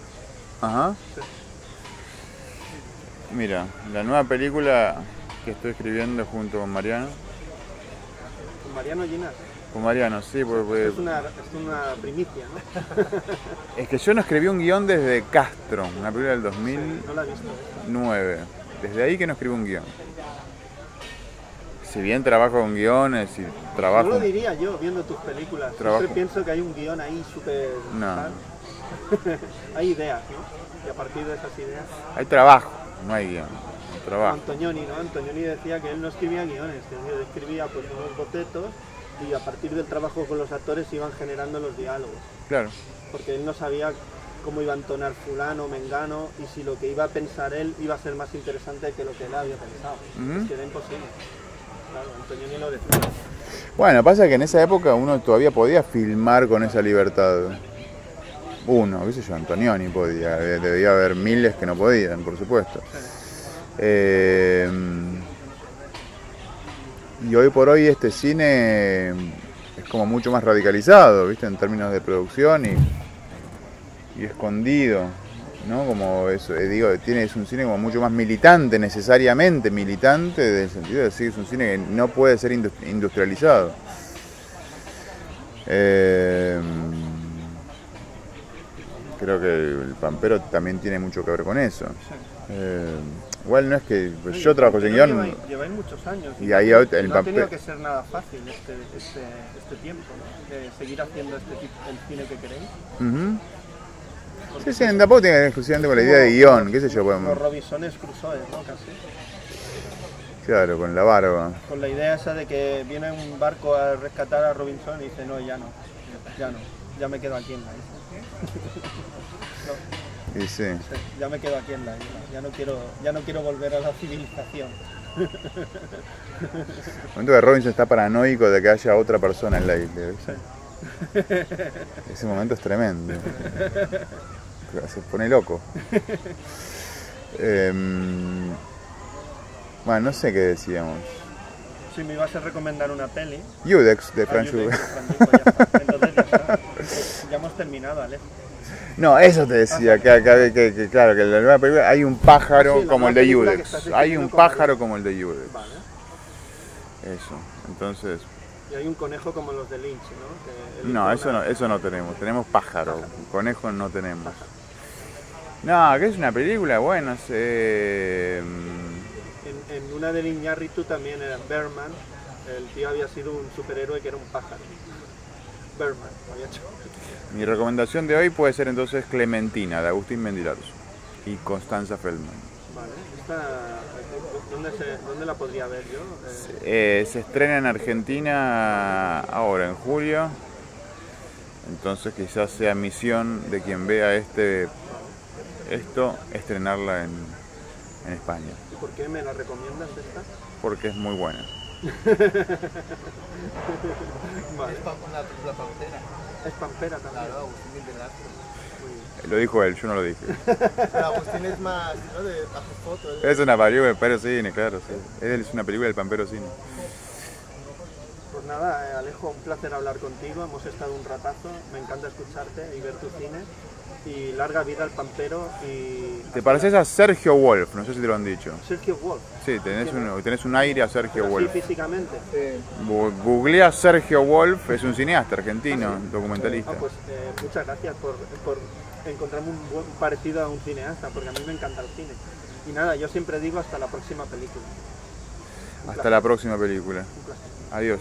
Ajá. Sí. Mira, la nueva película que estoy escribiendo junto con Mariano. ¿Con Mariano Ginas? Con Mariano, sí, Es una primicia, ¿no? es que yo no escribí un guión desde Castro, una película del No la he visto. 2009. Desde ahí que no escribo un guión. Si bien trabajo con guiones y trabajo... No lo diría yo, viendo tus películas. Trabajo. Siempre pienso que hay un guión ahí súper... No. Hay ideas, ¿no? Y a partir de esas ideas... Hay trabajo, no hay guión. Trabajo. Antonioni, ¿no? Antonioni decía que él no escribía guiones, que él escribía pues unos bocetos y a partir del trabajo con los actores iban generando los diálogos. Claro. Porque él no sabía cómo iba a entonar fulano, mengano, y si lo que iba a pensar él iba a ser más interesante que lo que él había pensado. Es que era imposible. Claro, Antonioni lo decía. Bueno, pasa que en esa época uno todavía podía filmar con esa libertad. Uno, qué sé yo, Antonioni podía, debía haber miles que no podían, por supuesto. Y hoy por hoy este cine es como mucho más radicalizado, ¿viste? En términos de producción y escondido, ¿no? Como eso, digo, es un cine como mucho más militante, necesariamente militante, en el sentido de decir que es un cine que no puede ser industrializado. Creo que el Pampero también tiene mucho que ver con eso. Igual no es que pues yo trabajo sin guión. Lleváis muchos años y ahí no el ha tenido que ser nada fácil este tiempo, ¿no? De seguir haciendo el cine que queréis. Sí, sí, tampoco tiene que ver exclusivamente con la idea de guión, qué sé yo. Los Robinsones Crusoe, ¿no? Casi. Claro, con la barba. Con la idea esa de que viene un barco a rescatar a Robinson y dice, no, ya no, ya me quedo aquí en la isla. No. Y sí. Sí, ya me quedo aquí en la isla, ya no quiero volver a la civilización. El momento que Robinson está paranoico de que haya otra persona en la isla. Sí. Ese momento es tremendo. Se pone loco. Bueno, no sé qué decíamos. Si me ibas a recomendar una peli. Judex de Frank Schubert. Entonces ya hemos terminado, Alex. No, eso te decía, que claro, que en la nueva película hay un pájaro como el de Judex. Hay un pájaro como el de Judex. Vale. Eso, entonces... Y hay un conejo como los de Lynch, ¿no? No, eso no tenemos. Tenemos pájaro. Conejos no tenemos. No, que es una película, bueno, En una de Iñárritu también era Berman. El tío había sido un superhéroe que era un pájaro. Berman, había hecho. Mi recomendación de hoy puede ser entonces Clementina, de Agustín Mendilarzo y Constanza Feldman. Vale, ¿dónde la podría ver yo? Se estrena en Argentina ahora, en julio. Entonces quizás sea misión de quien vea esto, estrenarla en España. ¿Y por qué me la recomiendas esta? Porque es muy buena. Vale. Es una película pampera. Es pampera también. Claro, Agustín Mendilarzo. Lo dijo él, yo no lo dije. Pero Agustín es más, ¿no? De hacer fotos. Es una película del Pampero Cine, claro, sí. Es una película del Pampero Cine. Pues nada, Alejo, un placer hablar contigo. Hemos estado un ratazo. Me encanta escucharte y ver tu cine. Y larga vida al Pampero. Y te pareces a Sergio Wolf, no sé si te lo han dicho. Sergio Wolf. Sí, tenés un aire a Sergio Wolf. Sí, físicamente. Googlea Sergio Wolf, es un cineasta argentino, documentalista. Pues muchas gracias por encontrarme un buen parecido a un cineasta, porque a mí me encanta el cine. Y nada, yo siempre digo hasta la próxima película. Hasta la próxima película. Adiós.